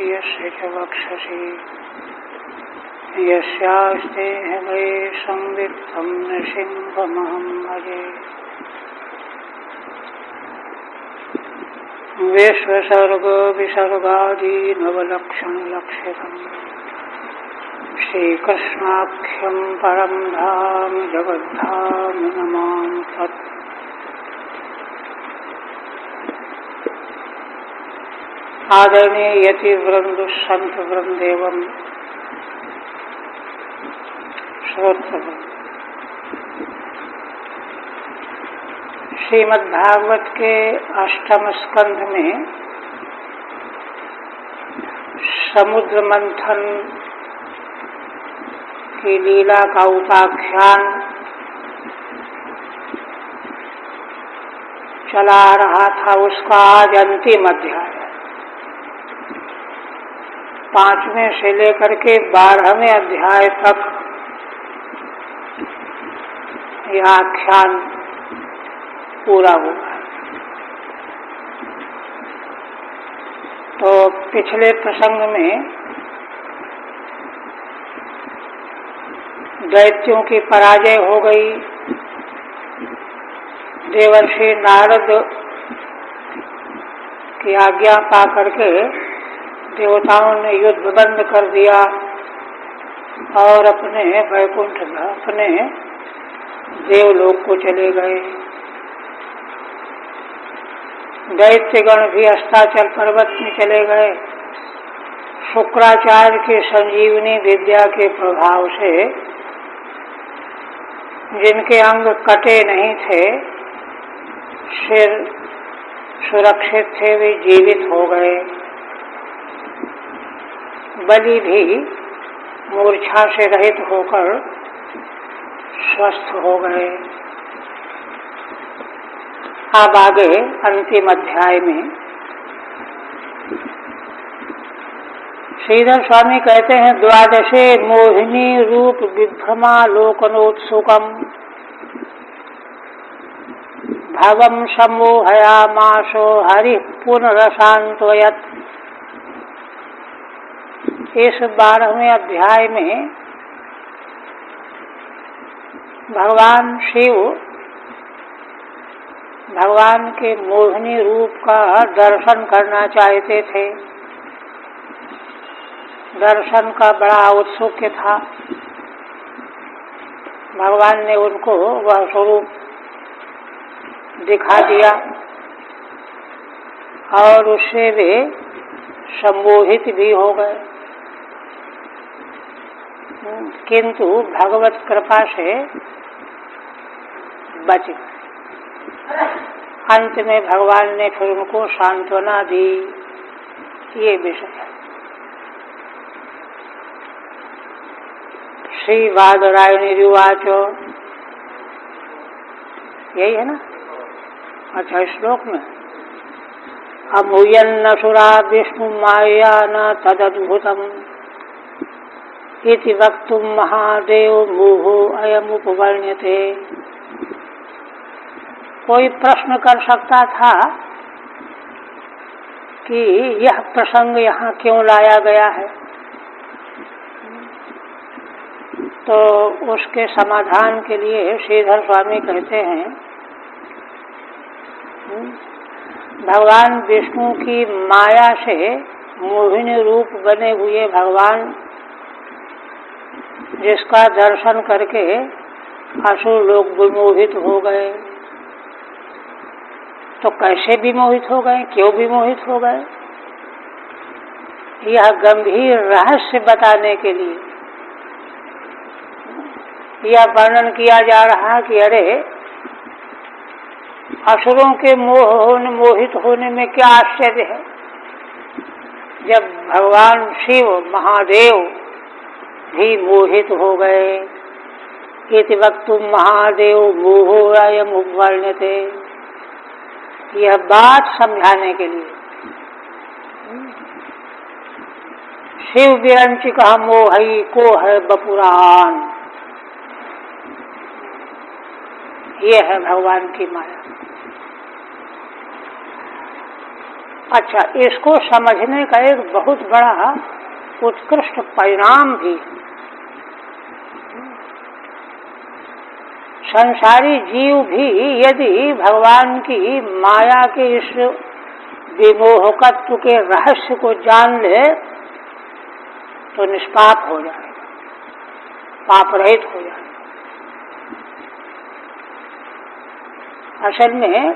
यस्य च वक्षसि यस्यास्ते हृदये संवित्तं नृसिंहमहं भजे। विश्वसर्गविसर्गादि नवलक्षणलक्षितम् श्रीकृष्णाख्यं परं धाम जगद्धाम नमामि तत्। आदरणीय यतिवृंद संत वृंद एवं श्रोतृवृंद, श्रीमद्भागवत के अष्टम स्कंध में समुद्र मंथन की लीला का उपाख्यान चला रहा था। उसका आज अंतिम अध्याय, 5वें से लेकर के 12वें अध्याय तक यह आख्यान पूरा हुआ। तो पिछले प्रसंग में दैत्यों की पराजय हो गई। देवर्षि नारद की आज्ञा पा करके देवताओं ने युद्ध बंद कर दिया और अपने वैकुंठ अपने देवलोक को चले गए। दैत्यगण भी अस्ताचल पर्वत में चले गए। शुक्राचार्य के संजीवनी विद्या के प्रभाव से जिनके अंग कटे नहीं थे, सिर सुरक्षित थे, वे जीवित हो गए। बलि भी मूर्छा से रहित होकर स्वस्थ हो गए। अब आगे अंतिम अध्याय में श्रीधर स्वामी कहते हैं, द्वादशे मोहिनी रूप विभ्रमालोकनोत्सुकम् भवं सम्मोहयामासो हरि पुनरसान्त्वयत्। इस 12वें अध्याय में भगवान शिव भगवान के मोहिनी रूप का दर्शन करना चाहते थे। दर्शन का बड़ा औत्सुक्य था। भगवान ने उनको वह स्वरूप दिखा दिया और उससे वे सम्मोहित भी हो गए, किंतु भगवत कृपा से बच गए। अंत में भगवान ने फिर उनको सांत्वना दी। ये विषय है। श्री वादरायणी उवाच, यही है ना? अच्छा, श्लोक में अमूयन्नसुरा विष्णु माया न तदद्भुतम् इति वक्तुं महादेव मोहो अयमुपवर्ण्यते। कोई प्रश्न कर सकता था कि यह प्रसंग यहाँ क्यों लाया गया है, तो उसके समाधान के लिए श्रीधर स्वामी कहते हैं, भगवान विष्णु की माया से मोहिनी रूप बने हुए भगवान, जिसका दर्शन करके असुर लोग विमोहित हो गए। तो कैसे विमोहित हो गए, क्यों विमोहित हो गए, यह गंभीर रहस्य बताने के लिए यह वर्णन किया जा रहा कि अरे, असुरों के मोहित होने में क्या आश्चर्य है, जब भगवान शिव महादेव भी मोहित हो गए। इति वक्तुं महादेव मोहो अयम् उपवर्ण्यते। यह बात समझाने के लिए शिव विरंचिका मोहई को है बपुरान। ये है भगवान की माया। अच्छा, इसको समझने का एक बहुत बड़ा उत्कृष्ट परिणाम भी, संसारी जीव भी यदि भगवान की माया के इस विमोहकत्व के रहस्य को जान ले तो निष्पाप हो जाए, पाप रहित हो जाए। असल में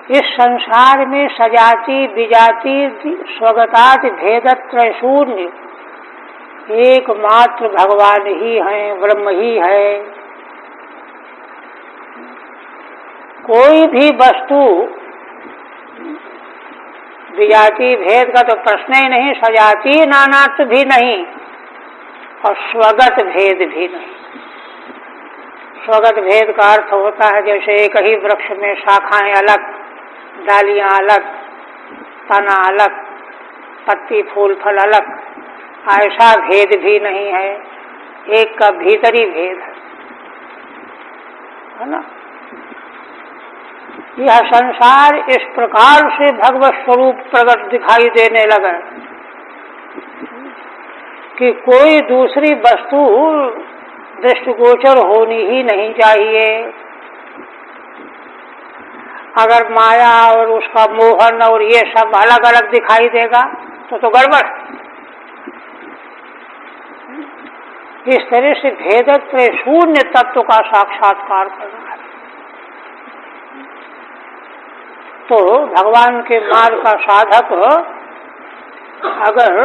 इस संसार में सजाति विजाति स्वगतादि भेदत्रय शून्य एकमात्र भगवान ही हैं, ब्रह्म ही है। कोई भी वस्तु विजाति भेद का तो प्रश्न ही नहीं, सजाति नानात्व भी नहीं और स्वगत भेद भी नहीं। स्वगत भेद का अर्थ होता है जैसे एक ही वृक्ष में शाखाएं अलग, डालियां अलग, तना अलग, पत्ती फूल फल अलग, ऐसा भेद भी नहीं है। एक का भीतरी भेद है ना। यह संसार इस प्रकार से भगवत स्वरूप प्रकट दिखाई देने लगा कि कोई दूसरी वस्तु दृष्टिगोचर होनी ही नहीं चाहिए। अगर माया और उसका मोहन और ये सब अलग अलग दिखाई देगा तो गड़बड़। इस तरह से भेदत्व शून्य तत्व का साक्षात्कार करना है। तो भगवान के मार्ग का साधक अगर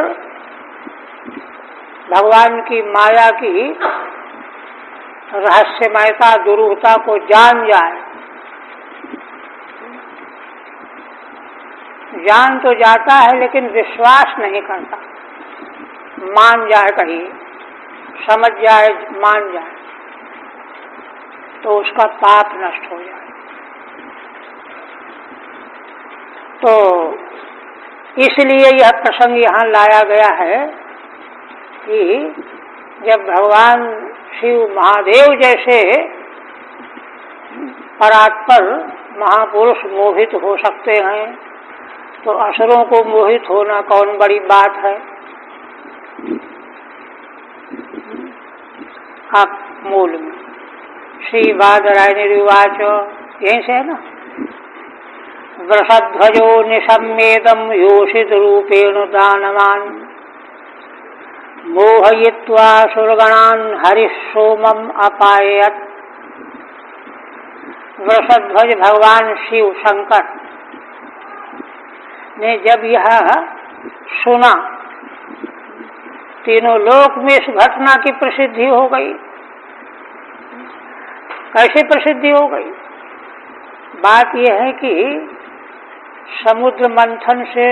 भगवान की माया की रहस्यमयता दुरूहता को जान जाए, जान तो जाता है लेकिन विश्वास नहीं करता, मान जाए, कहीं समझ जाए, मान जाए तो उसका पाप नष्ट हो जाए। तो इसलिए यह प्रसंग यहाँ लाया गया है कि जब भगवान शिव महादेव जैसे परात्पर महापुरुष मोहित हो सकते हैं तो असुरों को मोहित होना कौन बड़ी बात है। आप मूल में श्री बादरायणिवाच यहीं से है ना। वृषध्वजो निशम्येदं योषित रूपेण दानवान् मोहयित्वा सुरगणान् हरिः सोमम् अपाययत्। वृषध्वज भगवान शिव शंकर ने जब यह सुना, तीनों लोक में इस घटना की प्रसिद्धि हो गई। कैसे प्रसिद्धि हो गई? बात यह है कि समुद्र मंथन से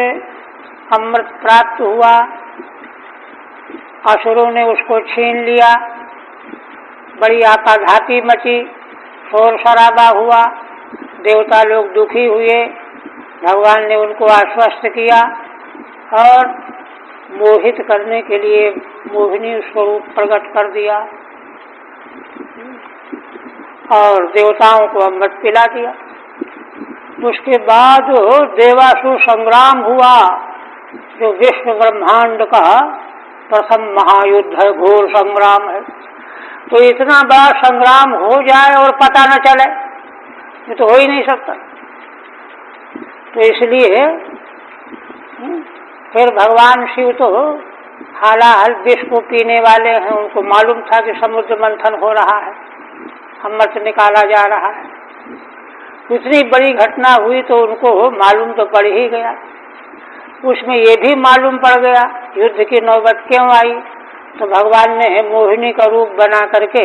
अमृत प्राप्त हुआ, असुरों ने उसको छीन लिया, बड़ी आपाधापी मची, शोर शराबा हुआ, देवता लोग दुखी हुए। भगवान ने उनको आश्वस्त किया और मोहित करने के लिए मोहिनी स्वरूप प्रकट कर दिया और देवताओं को अमृत पिला दिया। उसके बाद देवासुर संग्राम हुआ, जो विश्व ब्रह्मांड का प्रथम महायुद्ध है, घोर संग्राम है। तो इतना बड़ा संग्राम हो जाए और पता न चले, ये तो हो ही नहीं सकता। तो इसलिए फिर भगवान शिव तो हालाहल विष को पीने वाले हैं, उनको मालूम था कि समुद्र मंथन हो रहा है, अमृत निकाला जा रहा है। इतनी बड़ी घटना हुई तो उनको मालूम तो पड़ ही गया। उसमें ये भी मालूम पड़ गया युद्ध की नौबत क्यों आई। तो भगवान ने मोहिनी का रूप बना करके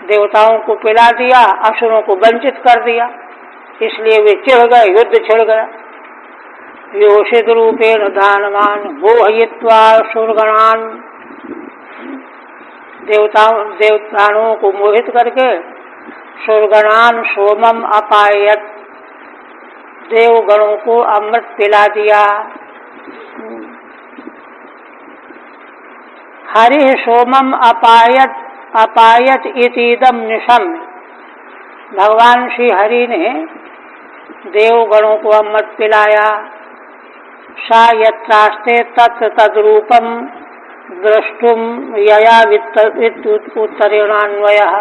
देवताओं को पिला दिया, असुरों को वंचित कर दिया। इसलिए वे चिढ़ गए, युद्ध छिड़ गया। योषित रूपेण दानवान् मोहयित्वा सुरगणान्, देवताओं को मोहित करके सुरगणान् सोमम अपायत, देवगणों को अमृत पिला दिया। हरि सोमम अपायत अपायत इतीदम निशम, भगवान श्री हरि ने देवगणों को अमृत पिलाया। सा यत्रास्ते तत् तद्रूपम द्रष्टुम यया उत्तरेणान्वयः।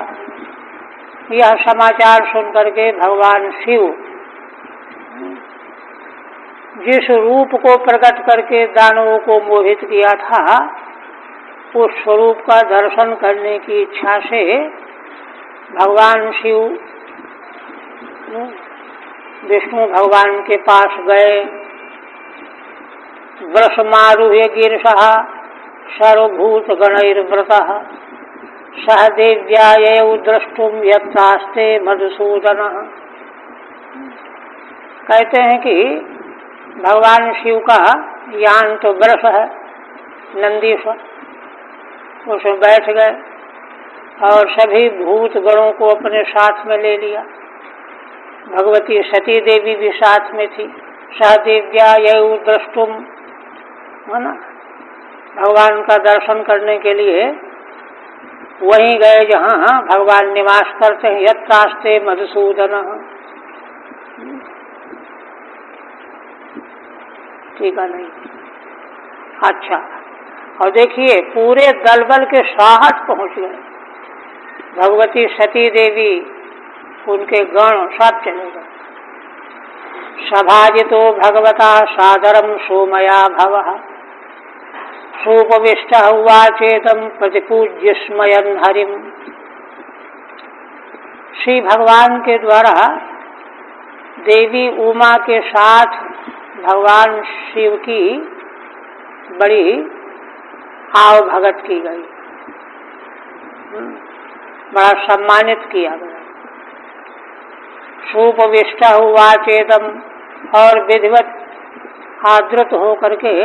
यह समाचार सुनकर के भगवान शिव जिस रूप को प्रकट करके दानवों को मोहित किया था, उस स्वरूप का दर्शन करने की इच्छा से भगवान शिव विष्णु भगवान के पास गए। वृषमारूह्य गिरिशः सर्वभूत गणैर्व्रतः सह देव्यायौ द्रष्टुम यत्रास्ते मधुसूदनः। कहते हैं कि भगवान शिव का यान तो वृष है, नंदीश्वर, उसमें बैठ गए और सभी भूत गणों को अपने साथ में ले लिया। भगवती सती देवी भी साथ में थी। सहदेव्यायौ द्रष्टुम, है ना, भगवान का दर्शन करने के लिए वहीं गए जहाँ भगवान निवास करते हैं। यत्रास्ते मधुसूदन। ठीक है, नहीं, अच्छा। और देखिए पूरे दलबल के साहस पहुंच गए। भगवती सती देवी, उनके गण सब चले गए। सभाजितो भगवता सादरम सोमया भवः सोपविष्टः उवाचेदं प्रतिपूज्य स्मयन् हरिम। श्री भगवान के द्वारा देवी उमा के साथ भगवान शिव की बड़ी आव भगत की गई, बड़ा सम्मानित किया गया। सोपविष्ट उवाचेदम, और विधिवत आदृत होकर के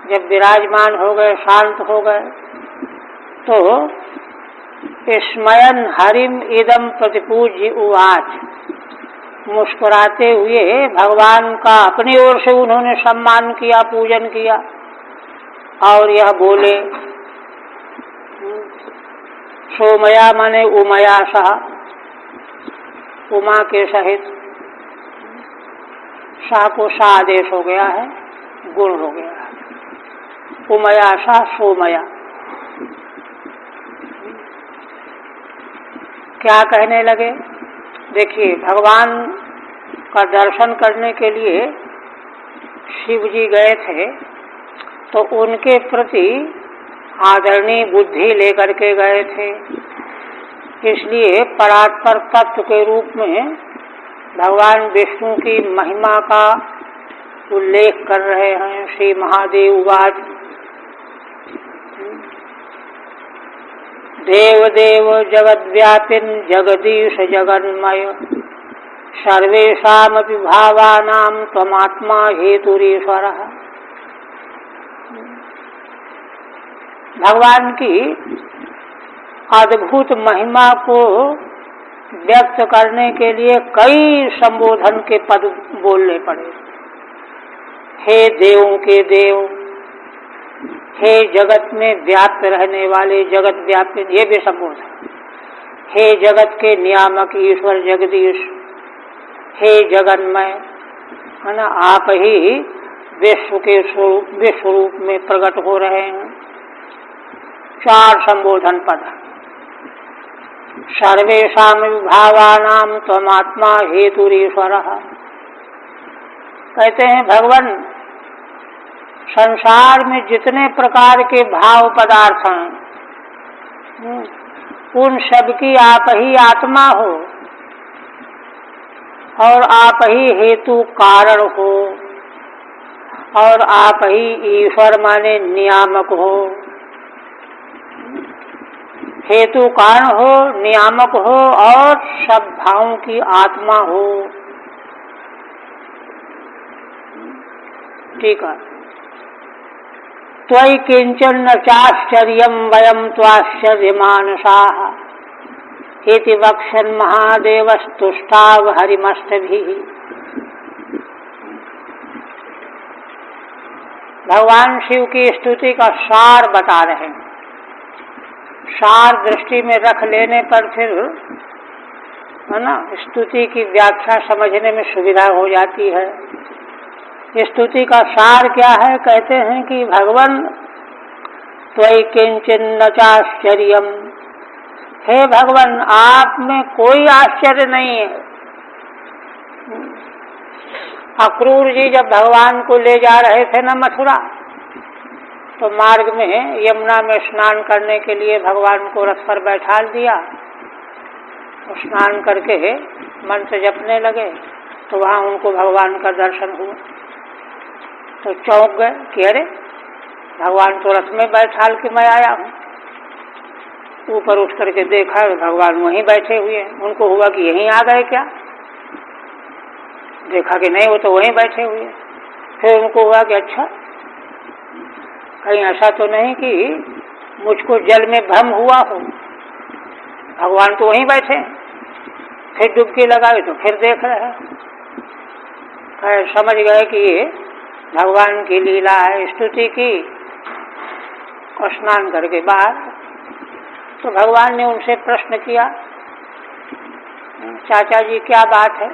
जब विराजमान हो गए, शांत हो गए, तो स्मयन हरिम इदम प्रतिपूज्य उवाच, मुस्कुराते हुए भगवान का अपनी ओर से उन्होंने सम्मान किया, पूजन किया और यह बोले। सोमया माने उमया सह, उमा के सहित। सा को सा आदेश हो गया है, गुण हो गया है। उमया सा सोमया। क्या कहने लगे? देखिए, भगवान का दर्शन करने के लिए शिव जी गए थे, तो उनके प्रति आदरणीय बुद्धि लेकर के गए थे। इसलिए परात्पर तत्व के रूप में भगवान विष्णु की महिमा का उल्लेख कर रहे हैं। श्री महादेव उवाच, देवदेव जगद्व्यापिन जगदीश जगन्मय सर्वेषामपि भावानां त्वमात्मा हेतुरीश्वरः। भगवान की अद्भुत महिमा को व्यक्त करने के लिए कई संबोधन के पद बोलने पड़े। हे देवों के देव, हे जगत में व्याप्त रहने वाले जगत व्यापी, ये भी संबोधन। हे जगत के नियामक ईश्वर जगदीश, हे जगन्मय, है ना, आप ही विश्व के विश्व रूप में प्रकट हो रहे हैं। 4 संबोधन पद। सर्वेषां भावानां त्वमात्मा हेतुरीश्वरः। कहते हैं भगवान, संसार में जितने प्रकार के भाव पदार्थ हैं, उन सब की आप ही आत्मा हो और आप ही हेतु कारण हो और आप ही ईश्वर माने नियामक हो। हेतु कारण हो, नियामक हो और सब भावों की आत्मा हो। ठीक है। त्वयि किंचन न चाश्चर्यं वयं त्वाश्चर्यमानसाः इति वक्ष्यन् महादेवस्तुष्टाव हरिमस्तभिः। भगवान शिव की स्तुति का सार बता रहे हैं। सार दृष्टि में रख लेने पर फिर है ना, स्तुति की व्याख्या समझने में सुविधा हो जाती है। स्तुति का सार क्या है? कहते हैं कि भगवान त्वयि किंचिन्न चाश्चर्यम, हे भगवान आप में कोई आश्चर्य नहीं है। अक्रूर जी जब भगवान को ले जा रहे थे न मथुरा, तो मार्ग में यमुना में स्नान करने के लिए भगवान को रथ पर बैठा दिया। तो स्नान करके मंत्र जपने लगे तो वहाँ उनको भगवान का दर्शन हुआ। तो चौंक गए कि अरे भगवान तो रथ में बैठाल के मैं आया हूँ। ऊपर उठ करके देखा तो भगवान वहीं बैठे हुए हैं। उनको हुआ कि यहीं आ गए क्या, देखा कि नहीं वो तो वहीं बैठे हुए हैं। फिर उनको हुआ कि अच्छा कहीं ऐसा तो नहीं कि मुझको जल में भ्रम हुआ हो, भगवान तो वहीं बैठे। फिर डुबकी लगाई तो फिर देख रहे हैं, समझ गए कि ये भगवान की लीला है। स्तुति की और स्नान करके बाहर, तो भगवान ने उनसे प्रश्न किया, चाचा जी क्या बात है,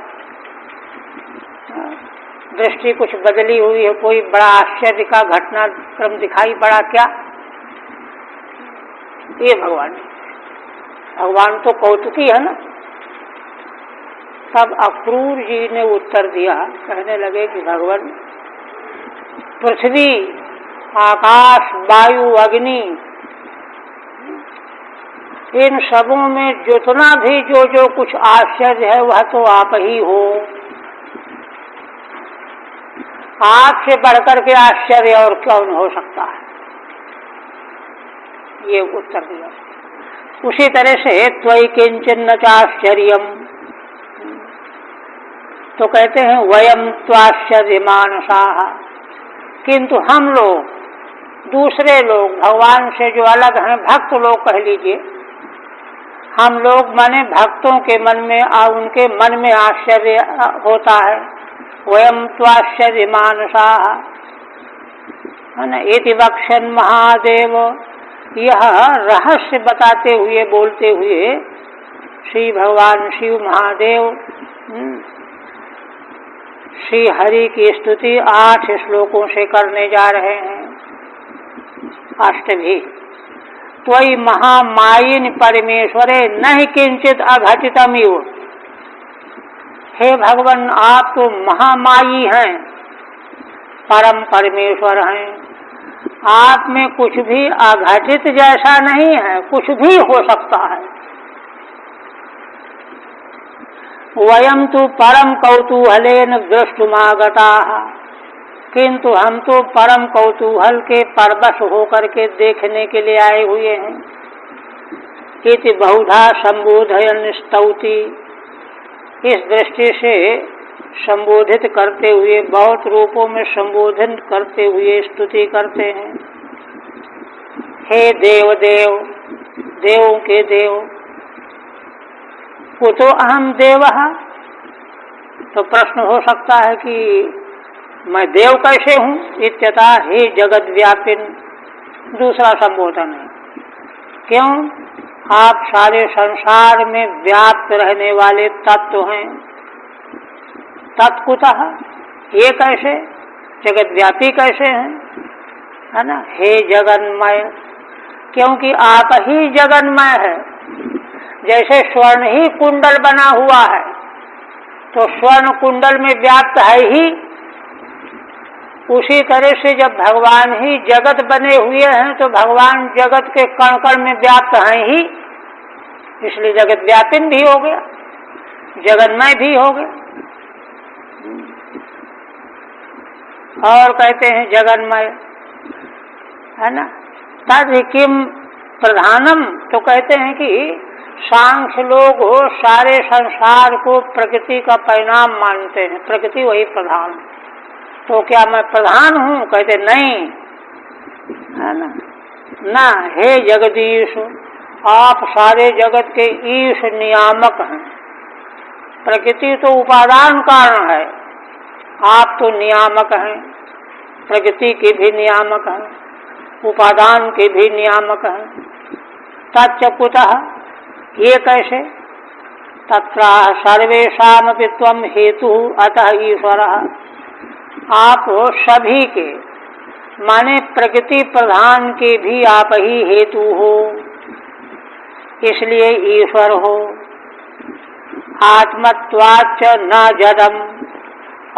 दृष्टि कुछ बदली हुई है, कोई बड़ा आश्चर्य का घटनाक्रम दिखाई पड़ा क्या? ये भगवान तो कौतुकी है ना। तब अक्रूर जी ने उत्तर दिया, कहने लगे कि भगवान पृथ्वी आकाश वायु अग्नि इन सबों में जितना भी जो कुछ आश्चर्य है वह तो आप ही हो। आपसे बढ़कर के आश्चर्य और कौन हो सकता है? ये उत्तर दिया। उसी तरह से त्वयि किंचिन्न चाश्चर्यम, तो कहते हैं वयम त्वाश्चर्य मानसाः, किंतु हम लोग दूसरे लोग भगवान से जो अलग हैं, भक्त लोग कह लीजिए, हम लोग माने भक्तों के मन में उनके मन में आश्चर्य होता है। वयम त्वाश्चर्य मानसाः, है ना, इति वक्ष्यन् महादेव, यह रहस्य बताते हुए बोलते हुए श्री भगवान शिव महादेव श्री हरि की स्तुति 8 श्लोकों से करने जा रहे हैं। अष्टभी त्वयि महामायिन परमेश्वरे नहि किंचित अघटितमिव, हे भगवान आप तो महामायी हैं, परम परमेश्वर हैं, आप में कुछ भी अघटित जैसा नहीं है, कुछ भी हो सकता है। वयम तो परम कौतूहलेन दृष्टुमागताः, किंतु हम तो परम कौतूहल के परवश होकर के देखने के लिए आए हुए हैं। इति बहुधा संबोधयन् स्तौति, इस दृष्टि से संबोधित करते हुए, बहुत रूपों में संबोधन करते हुए स्तुति करते हैं। हे देव देव, देवों के देव, कुतो अहम देवः, तो प्रश्न हो सकता है कि मैं देव कैसे हूँ? इत्यतः हे जगत व्यापिन, दूसरा संबोधन है। क्यों? आप सारे संसार में व्याप्त रहने वाले तत्व हैं। तत्कुतः, ये कैसे? जगत व्यापी कैसे हैं? है ना, हे जगन्मय, क्योंकि आप ही जगन्मय है। जैसे स्वर्ण ही कुंडल बना हुआ है, तो स्वर्ण कुंडल में व्याप्त है ही, उसी तरह से जब भगवान ही जगत बने हुए हैं तो भगवान जगत के कण कण में व्याप्त हैं ही, इसलिए जगत व्यापिन भी हो गया, जगन्मय भी हो गया। और कहते हैं जगन्मय, है ना, तद किम प्रधानम, तो कहते हैं कि सांख्य लोग सारे संसार को प्रकृति का परिणाम मानते हैं, प्रकृति वही प्रधान। तो क्या मैं प्रधान हूँ? कहते नहीं, है ना, ना, हे जगदीश, आप सारे जगत के ईश नियामक हैं। प्रकृति तो उपादान कारण है, आप तो नियामक हैं, प्रकृति के भी नियामक हैं, उपादान के भी नियामक हैं। तच्च कुतः, ये कैसे? तत्र सर्वेषामपि त्वं हेतु अतः ईश्वरः। आप सभी के माने प्रकृति प्रधान के भी आप ही हेतु हो, इसलिए ईश्वर हो। आत्मत्वाच्च न जडम,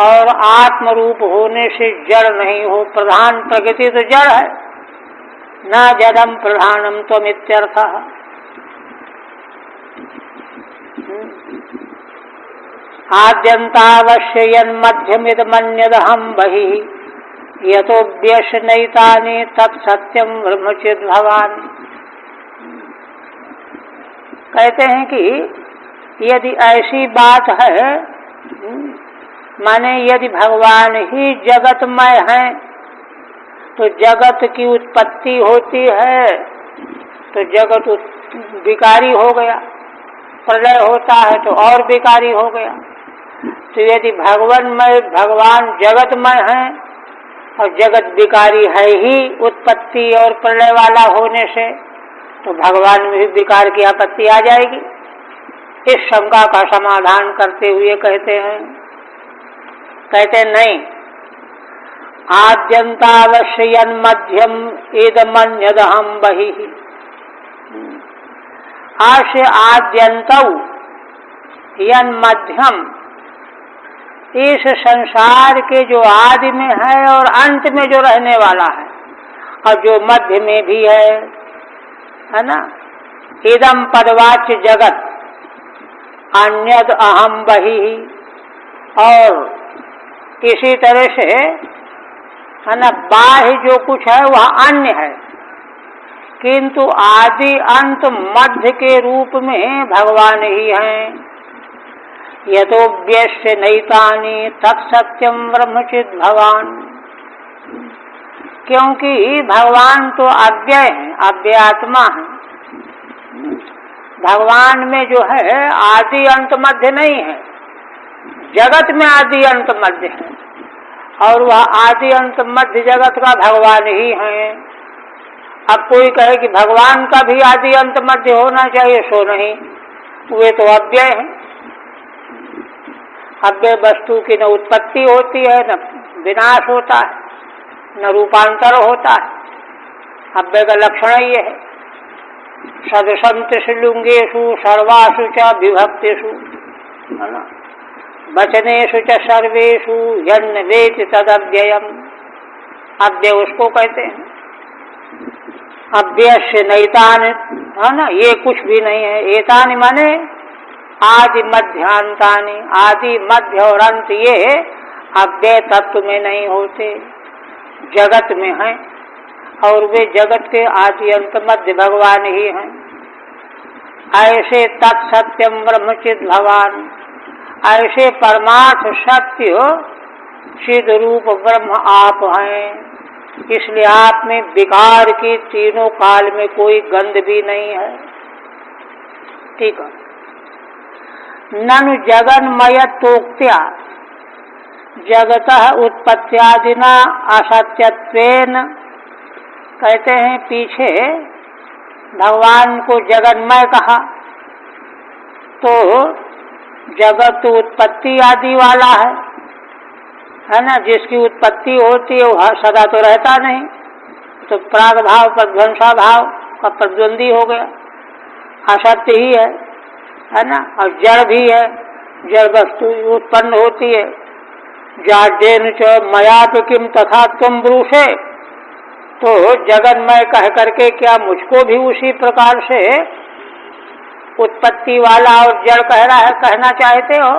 और आत्म रूप होने से जड़ नहीं हो। प्रधान प्रकृति तो जड़ है, न जडम प्रधानम त्वमित्यर्थः। आद्यन्तावश्य यन्मध्यमिदमन्यदहं बहिः यतोऽभ्यसनैतानि तत्सत्यं ब्रह्मचिद् भवान्। कहते हैं कि यदि ऐसी बात है, माने यदि भगवान ही जगतमय हैं तो जगत की उत्पत्ति होती है तो जगत विकारी हो गया, प्रलय होता है तो और विकारी हो गया। तो यदि भगवान जगतमय हैं और जगत विकारी है ही उत्पत्ति और प्रलय वाला होने से, तो भगवान में भी विकार की आपत्ति आ जाएगी। इस शंका का समाधान करते हुए कहते नहीं, आद्यन्तावश्य यन्मध्यम इदमन्यदहं बहिः। आश्य आद्यन्तौ यन्मध्यम, इस संसार के जो आदि में है और अंत में जो रहने वाला है और जो मध्य में भी है ना। इदम पदवाच्य जगत अन्यद अहम बहिः, और इसी तरह से है ना बाह्य जो कुछ है वह अन्य है, किंतु आदि अंत मध्य के रूप में भगवान ही हैं। यतोऽभ्यस्य नैतानि तत्सत्यं ब्रह्मचिद् भवान्। क्योंकि भगवान तो अव्यय है, अव्ययात्मा है। भगवान में जो है आदि अंत मध्य नहीं है, जगत में आदि अंत मध्य है, और वह आदि अंत मध्य जगत का भगवान ही है। अब कोई कहे कि भगवान का भी आदि अंत मध्य होना चाहिए, सो नहीं, वे तो अव्यय है। अव्यय वस्तु की न उत्पत्ति होती है, न विनाश होता है, न रूपांतर होता है। अव्यय का लक्षण ये है, सदसंतु लिंगेषु सर्वासु च विभक्तिषु, है ना, वचनेषु च सर्वेषु यन्न वेति तदव्ययम्। अव्यय उसको कहते हैं। अव्यस्य नैतानि, है ना, ये कुछ भी नहीं है। एतानि माने आदि मध्यांतानि, आदि मध्य और अंत ये अव्यय तत्व में नहीं होते, जगत में हैं, और वे जगत के आदि अंत मध्य भगवान ही हैं। ऐसे तत्सत्यम ब्रह्मचिद् भवान्, ऐसे परमार्थ सत्य सिद्ध रूप ब्रह्म आप हैं। इसलिए आप में विकार की तीनों काल में कोई गंध भी नहीं है। ठीक है। ननु जगन्मयत्वोक्त्या जगतः उत्पत्त्यादिना असत्यत्वेन, कहते हैं पीछे भगवान को जगन्मय कहा तो जगत उत्पत्ति आदि वाला है ना, जिसकी उत्पत्ति होती है वह सदा तो रहता नहीं, तो प्राग भाव प्रध्वंसा भाव का प्रतिद्वंदी हो गया, असत्य ही है ना। और जड़ भी है, जड़ वस्तु उत्पन्न होती है। जाड्येन च मयापि किम तथा त्वं ब्रूषे, तो जगन्मय कह करके क्या मुझको भी उसी प्रकार से उत्पत्ति वाला और जड़ कह रहा है, कहना चाहते हो?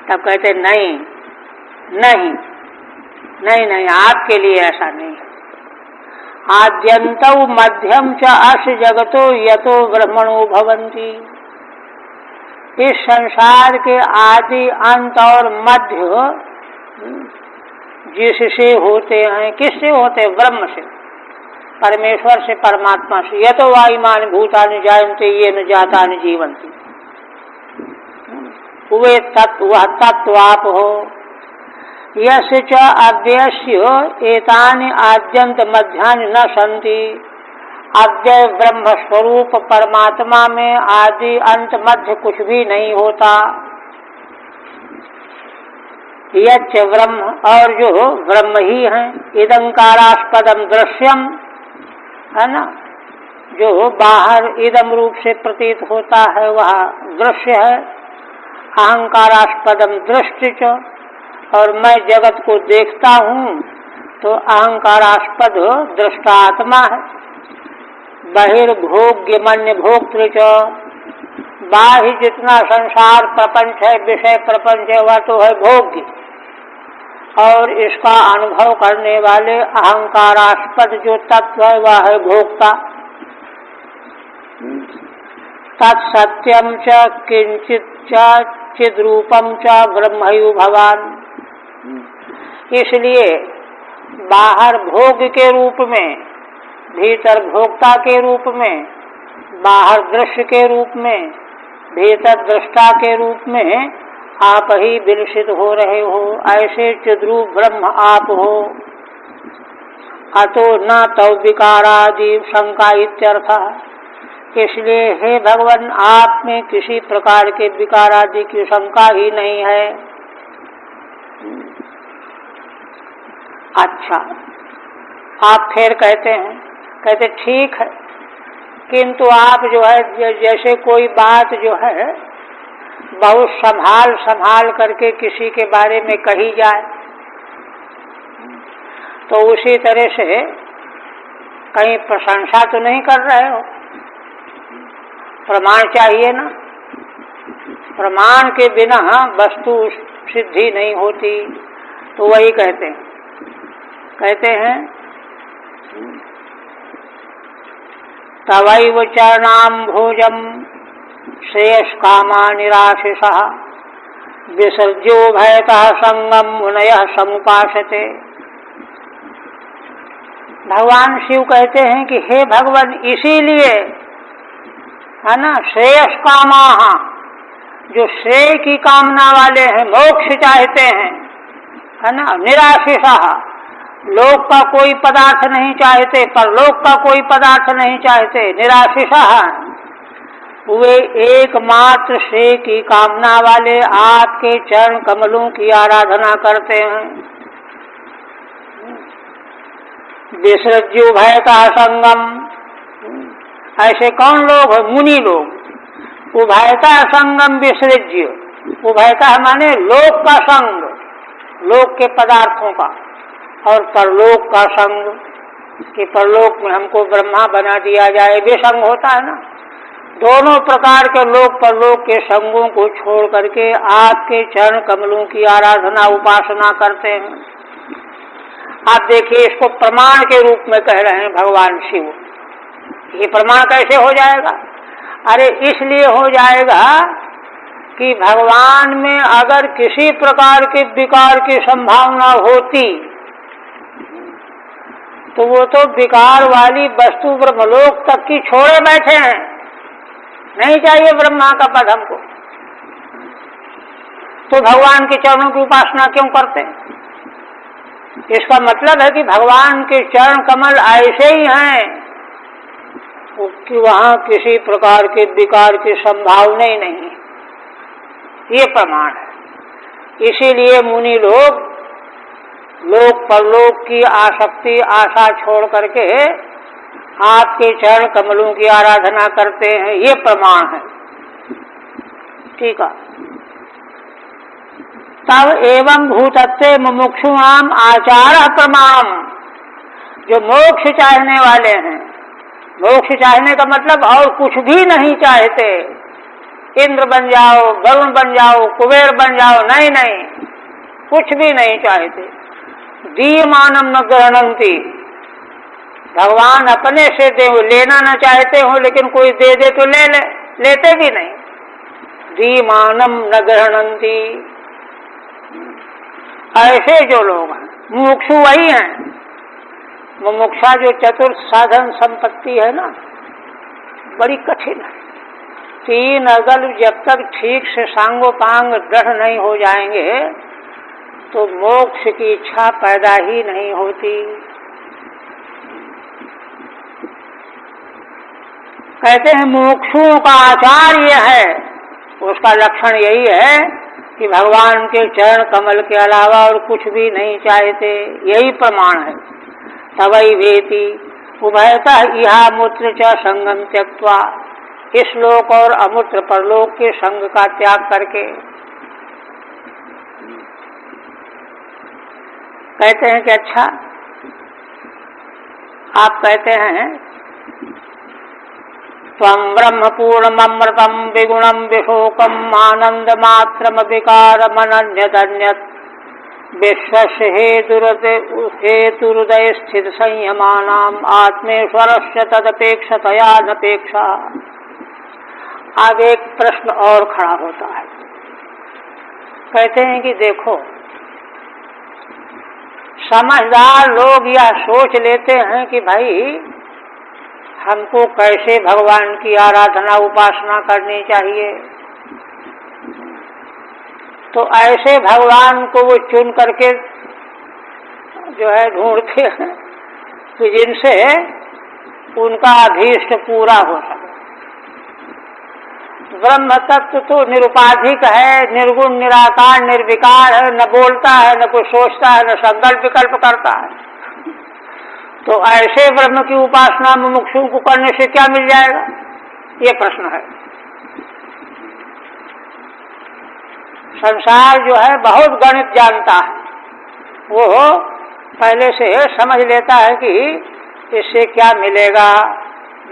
तब कहते नहीं नहीं नहीं नहीं, आपके लिए ऐसा नहीं। आद्यन्तौ मध्यम च अश जगतो यतो ब्रह्मणो भवन्ति। इस संसार के आदि अंत और मध्य जिससे होते हैं, किससे होते हैं? ब्रह्म से, परमेश्वर से, परमात्मा से। यतो वा इमानि भूतानि जायन्ते येन जातानि जीवन्ति। वे तत्व, वह तत्व आप हो। यस्य च अव्ययस्य एतानि आद्यन्त मध्यानि न सन्ति, अव्यय ब्रह्म स्वरूप परमात्मा में आदि अंत मध्य कुछ भी नहीं होता। यच्च ब्रह्म, और जो ब्रह्म ही है, इदंकारास्पदम दृश्यम, है ना, जो बाहर इदम रूप से प्रतीत होता है वह दृश्य है। अहंकारास्पदम दृष्टि च, और मैं जगत को देखता हूँ तो अहंकारास्पद दृष्टात्मा है। बहिर्भोग्य मन्य भोक्तृ च, बाह्य जितना संसार प्रपंच है, विषय प्रपंच है, वह तो है भोग्य, और इसका अनुभव करने वाले अहंकारास्पद जो तत्व है वह है भोक्ता। तत्सत्यम च किंचित च चिद्रूपम च ब्रह्मयु भवान। इसलिए बाहर भोग के रूप में, भीतर भोक्ता के रूप में, बाहर दृश्य के रूप में, भीतर दृष्टा के रूप में आप ही विलसित हो रहे हो। ऐसे चिद्रूप ब्रह्म आप हो। अतो न तव विकारादि शंका इत्यर्थ। इसलिए हे भगवान, आप में किसी प्रकार के विकार आदि की शंका ही नहीं है। अच्छा, आप फिर कहते ठीक है, किंतु आप जो है जैसे कोई बात जो है बहुत संभाल करके किसी के बारे में कही जाए, तो उसी तरह से कहीं प्रशंसा तो नहीं कर रहे हो। प्रमाण चाहिए ना, प्रमाण के बिना वस्तु सिद्धि नहीं होती। तो वही कहते हैं तवैव चरणाम भोजम श्रेयस कामा निराशिषः विसर्ज्यो भयतः संगम मुनयः समुपासते। भगवान शिव कहते हैं कि हे भगवान, इसीलिए है ना, श्रेयस कामाः, जो श्रेय की कामना वाले हैं, मोक्ष चाहते हैं, है ना, निराशिषः, लोक का कोई पदार्थ नहीं चाहते, परलोक का कोई पदार्थ नहीं चाहते, निराशिषः, वे एकमात्र श्रेय की कामना वाले आपके चरण कमलों की आराधना करते हैं। विसृज्यो भय का संगम, ऐसे कौन लोग है? मुनि लोग। उभयता संगम विसृज्य, उभयता माने लोक का संग, लोक के पदार्थों का, और परलोक का संग, कि परलोक में हमको ब्रह्मा बना दिया जाए, भी संग होता है ना। दोनों प्रकार के लोक परलोक के संगों को छोड़ करके आपके चरण कमलों की आराधना उपासना करते हैं। आप देखिए, इसको प्रमाण के रूप में कह रहे हैं भगवान शिव। ये प्रमाण कैसे हो जाएगा? अरे इसलिए हो जाएगा कि भगवान में अगर किसी प्रकार के विकार की संभावना होती तो वो तो विकार वाली वस्तु ब्रह्मलोक तक की छोड़े बैठे हैं। नहीं चाहिए ब्रह्मा का पद हमको, तो भगवान के चरणों की उपासना क्यों करते हैं? इसका मतलब है कि भगवान के चरण कमल ऐसे ही हैं कि वहां किसी प्रकार के विकार की संभावना ही नहीं है। ये प्रमाण है। इसीलिए मुनि लोग लोक परलोक की आसक्ति आशा छोड़ करके आपके चरण कमलों की आराधना करते हैं। ये प्रमाण है। ठीक है। तब एवं भूतत्वे मुमुक्षुणाम आचार प्रमाण, जो मोक्ष चाहने वाले हैं, मोक्ष चाहने का मतलब और कुछ भी नहीं चाहते, इंद्र बन जाओ, वरुण बन जाओ, कुबेर बन जाओ, नहीं नहीं, कुछ भी नहीं चाहते। दीयमानम न गृह्णन्ति, भगवान अपने से दे, लेना न चाहते हो लेकिन कोई दे दे तो ले ले, लेते भी नहीं। दीयमानम न गृह्णन्ति, ऐसे जो लोग हैं मुमुक्षु वही हैं। मुमुक्षा जो चतुर्थ साधन संपत्ति है ना, बड़ी कठिन है। तीन अगल जब तक ठीक से सांगोपांग दृढ़ नहीं हो जाएंगे तो मोक्ष की इच्छा पैदा ही नहीं होती। कहते हैं मुमुक्षुओं का आचार्य है, उसका लक्षण यही है कि भगवान के चरण कमल के अलावा और कुछ भी नहीं चाहते, यही प्रमाण है। तवै वेति उभयतः इहा मूत्र च संगम त्यक्त्वा, इस लोक और अमूत्र परलोक के संग का त्याग करके। कहते हैं कि अच्छा, आप कहते हैं त्वं ब्रह्म पूर्णममृतं विगुणं विशोकं आनंदमात्रम विकारमनन्यदन्यत् विश्वस्य हेतुहृदय स्थित संयमानाम् आत्मेश्वरस्य तदपेक्षतया नपेक्षा। अब एक प्रश्न और खड़ा होता है। कहते हैं कि देखो, समझदार लोग यह सोच लेते हैं कि भाई हमको कैसे भगवान की आराधना उपासना करनी चाहिए, तो ऐसे भगवान को वो चुन करके जो है ढूंढते हैं कि जिनसे उनका अभीष्ट पूरा हो सके। ब्रह्म तत्व तो निरुपाधिक है, निर्गुण निराकार निर्विकार है, न बोलता है, न कुछ सोचता है, न संकल्प विकल्प करता है। तो ऐसे ब्रह्म की उपासना मुमुक्षु को करने से क्या मिल जाएगा, ये प्रश्न है। संसार जो है बहुत गणित जानता है, वो पहले से समझ लेता है कि इससे क्या मिलेगा,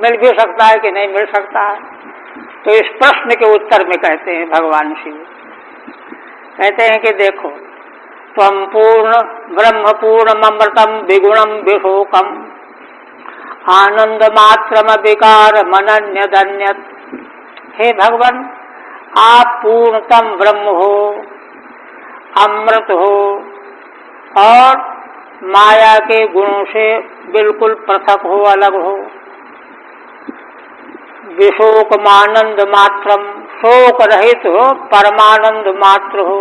मिल भी सकता है कि नहीं मिल सकता है। तो इस प्रश्न के उत्तर में कहते हैं भगवान शिव, कहते हैं कि देखो, त्वं पूर्ण ब्रह्म पूर्णममृतं विगुणं विशोकं आनंदमात्रम विकारमनन्यदन्यत्। हे भगवान, आप पूर्णतम ब्रह्म हो, अमृत हो और माया के गुणों से बिल्कुल पृथक हो, अलग हो। विशोकमानंद मात्रम, शोक रहित हो, परमानंद मात्र हो।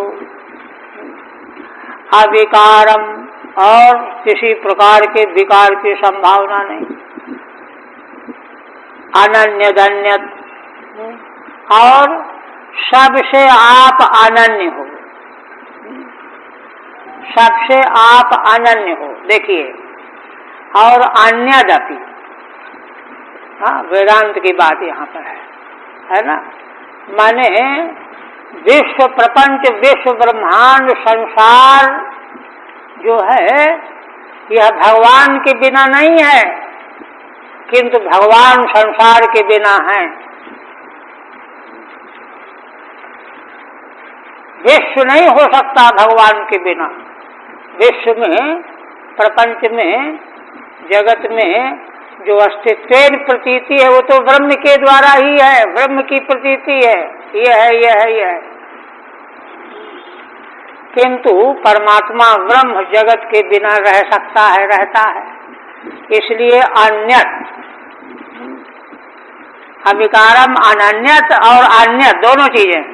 अविकारम, और किसी प्रकार के विकार की संभावना नहीं। अनन्यदन्यत, और सबसे आप अनन्य हो, सबसे आप अनन्य हो। देखिए, और अन्यदपि, हाँ, वेदांत की बात यहाँ पर है ना। माने विश्व प्रपंच, विश्व ब्रह्मांड संसार जो है यह भगवान के बिना नहीं है, किंतु भगवान संसार के बिना है। विश्व नहीं हो सकता भगवान के बिना। विश्व में, प्रपंच में, जगत में जो अस्तित्व प्रतीति है वो तो ब्रह्म के द्वारा ही है, ब्रह्म की प्रतीति है, ये है, ये है, ये है। किंतु परमात्मा ब्रह्म जगत के बिना रह सकता है, रहता है। इसलिए अन्यत, अविकारम, अनन्यत और अन्य दोनों चीजें।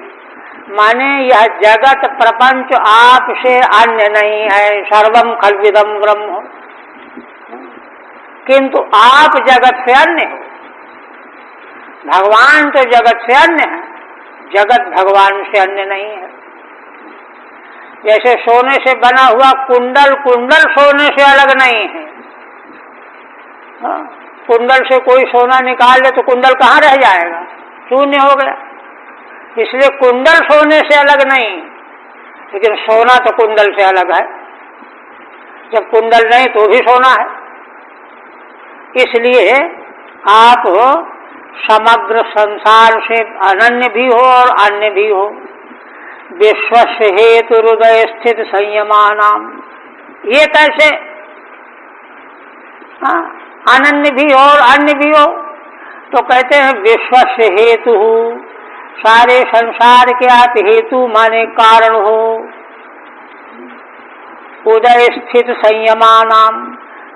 माने यह जगत प्रपंच आपसे अन्य नहीं है, सर्वम खल्विदम ब्रह्म, किंतु आप जगत से अन्य हो। भगवान तो जगत से अन्य है, जगत भगवान से अन्य नहीं है। जैसे सोने से बना हुआ कुंडल, कुंडल सोने से अलग नहीं है। कुंडल से कोई सोना निकाल ले तो कुंडल कहाँ रह जाएगा, शून्य हो गया। इसलिए कुंडल सोने से अलग नहीं, लेकिन सोना तो कुंडल से अलग है। जब कुंडल नहीं तो भी सोना है। इसलिए आप समग्र संसार से अनन्य भी हो और अन्य भी हो। विश्वस्य हेतु हृदय स्थित संयमानाम, ये कैसे, अनन्य भी हो और अन्य भी हो। तो कहते हैं विश्वस्य हेतु, सारे संसार के आप हेतु माने कारण हो। उदय स्थित संयमानाम,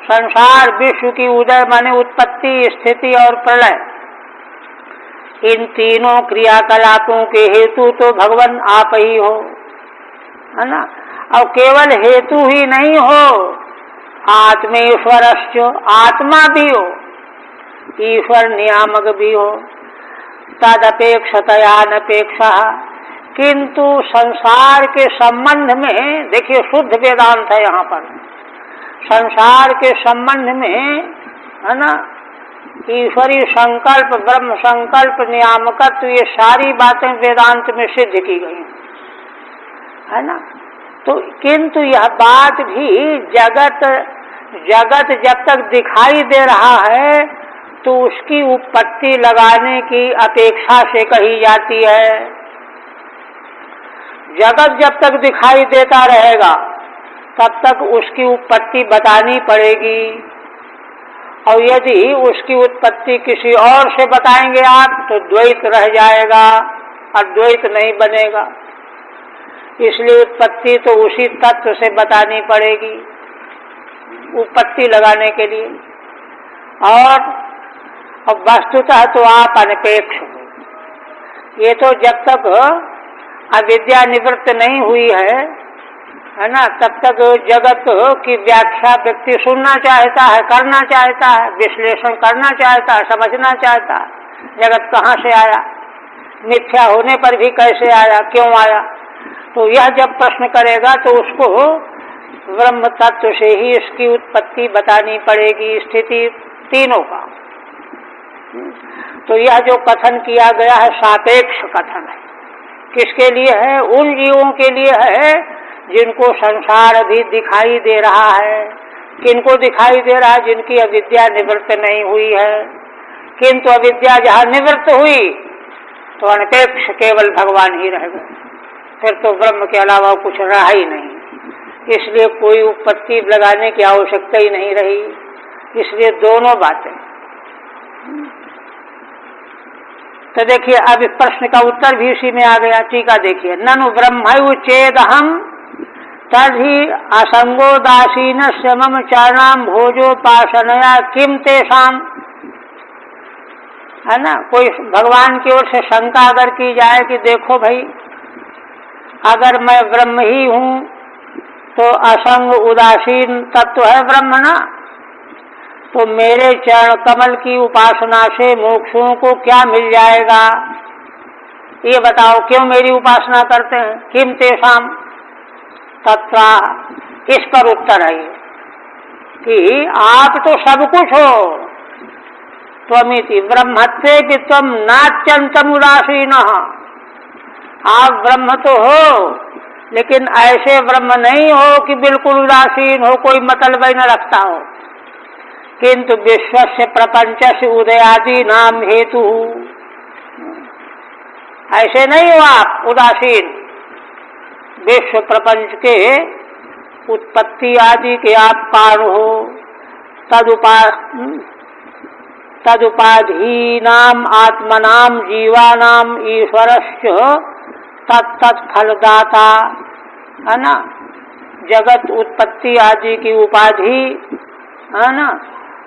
संसार विश्व की उदय माने उत्पत्ति, स्थिति और प्रलय, इन तीनों क्रियाकलापों के हेतु तो भगवान आप ही हो, है ना। और केवल हेतु ही नहीं हो, आत्मेश्वरश्च, आत्मा भी हो। ईश्वर नियामक भी हो, तदपेक्षतया अनपेक्षा। किंतु संसार के संबंध में देखिए, शुद्ध वेदांत है यहाँ पर। संसार के संबंध में है ना, ईश्वरीय संकल्प, ब्रह्म संकल्प, नियामकत्व, ये सारी बातें वेदांत में सिद्ध की गई है ना। तो किंतु यह बात भी जगत जब तक दिखाई दे रहा है तो उसकी उत्पत्ति लगाने की अपेक्षा से कही जाती है। जगत जब तक दिखाई देता रहेगा तब तक उसकी उत्पत्ति बतानी पड़ेगी, और यदि उसकी उत्पत्ति किसी और से बताएंगे आप तो द्वैत रह जाएगा, अद्वैत नहीं बनेगा। इसलिए उत्पत्ति तो उसी तत्व से बतानी पड़ेगी उत्पत्ति लगाने के लिए। और वस्तुतः तो आप अनिपेक्ष हो। ये तो जब तक अविद्या निवृत्त नहीं हुई है ना, तब तक जगत की व्याख्या व्यक्ति सुनना चाहता है, करना चाहता है, विश्लेषण करना चाहता है, समझना चाहता है जगत कहाँ से आया, मिथ्या होने पर भी कैसे आया, क्यों आया। तो यह जब प्रश्न करेगा तो उसको ब्रह्म तत्व से ही इसकी उत्पत्ति बतानी पड़ेगी, स्थिति तीनों का। तो यह जो कथन किया गया है सापेक्ष कथन है। किसके लिए है? उन जीवों के लिए है जिनको संसार अभी दिखाई दे रहा है। किनको दिखाई दे रहा है? जिनकी अविद्या निवृत्त नहीं हुई है। किंतु अविद्या जहाँ निवृत्त हुई तो अनपेक्ष केवल भगवान ही रह गए, फिर तो ब्रह्म के अलावा कुछ रहा ही नहीं। इसलिए कोई उत्पत्ति लगाने की आवश्यकता ही नहीं रही। इसलिए दोनों बातें। तो देखिए, अब इस प्रश्न का उत्तर भी इसी में आ गया। टीका देखिए, ननु ब्रह्मैव चेदहम तद्धि असंगोदासीनस्य मम चरणाम भोजोपासनया किम तेषाम। है ना, कोई भगवान की ओर से शंका अगर की जाए कि देखो भाई, अगर मैं ब्रह्म ही हूँ तो असंग उदासीन तत्व है ब्रह्म ना, तो मेरे चरण कमल की उपासना से मोक्षों को क्या मिल जाएगा? ये बताओ, क्यों मेरी उपासना करते हैं? किम तेषाम तत्रा। इस पर उत्तर है कि आप तो सब कुछ हो, त्वमिति ब्रह्मत्वे भी त्वम नात्यंतम उदासीनः। आप ब्रह्म तो हो, लेकिन ऐसे ब्रह्म नहीं हो कि बिल्कुल उदासीन हो, कोई मतलब ही न रखता हो। किंतु विश्वस्य प्रपंचस्य उदयादि नाम हेतु, ऐसे नहीं हो आप उदासीन। विश्व प्रपंच के उत्पत्ति आदि के आप कारण हो। तदुपाधीनाम आत्मनाम जीवानाम ईश्वरस्य तत्फलदाता। है ना, जगत उत्पत्ति आदि की उपाधि है ना,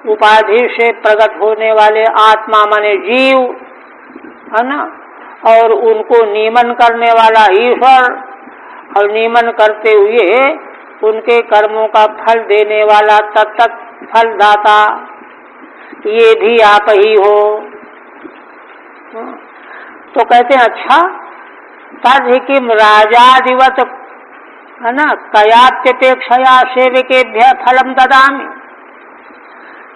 उपाधि से प्रकट होने वाले आत्मा माने जीव है ना, और उनको नियमन करने वाला ईश्वर, और नियमन करते हुए उनके कर्मों का फल देने वाला तत्त फलदाता, ये भी आप ही हो। तो कहते हैं अच्छा, तद्धि किम राजादिवत है ना कयाप्यपेक्षया सेवकेभ्य फलम ददामि।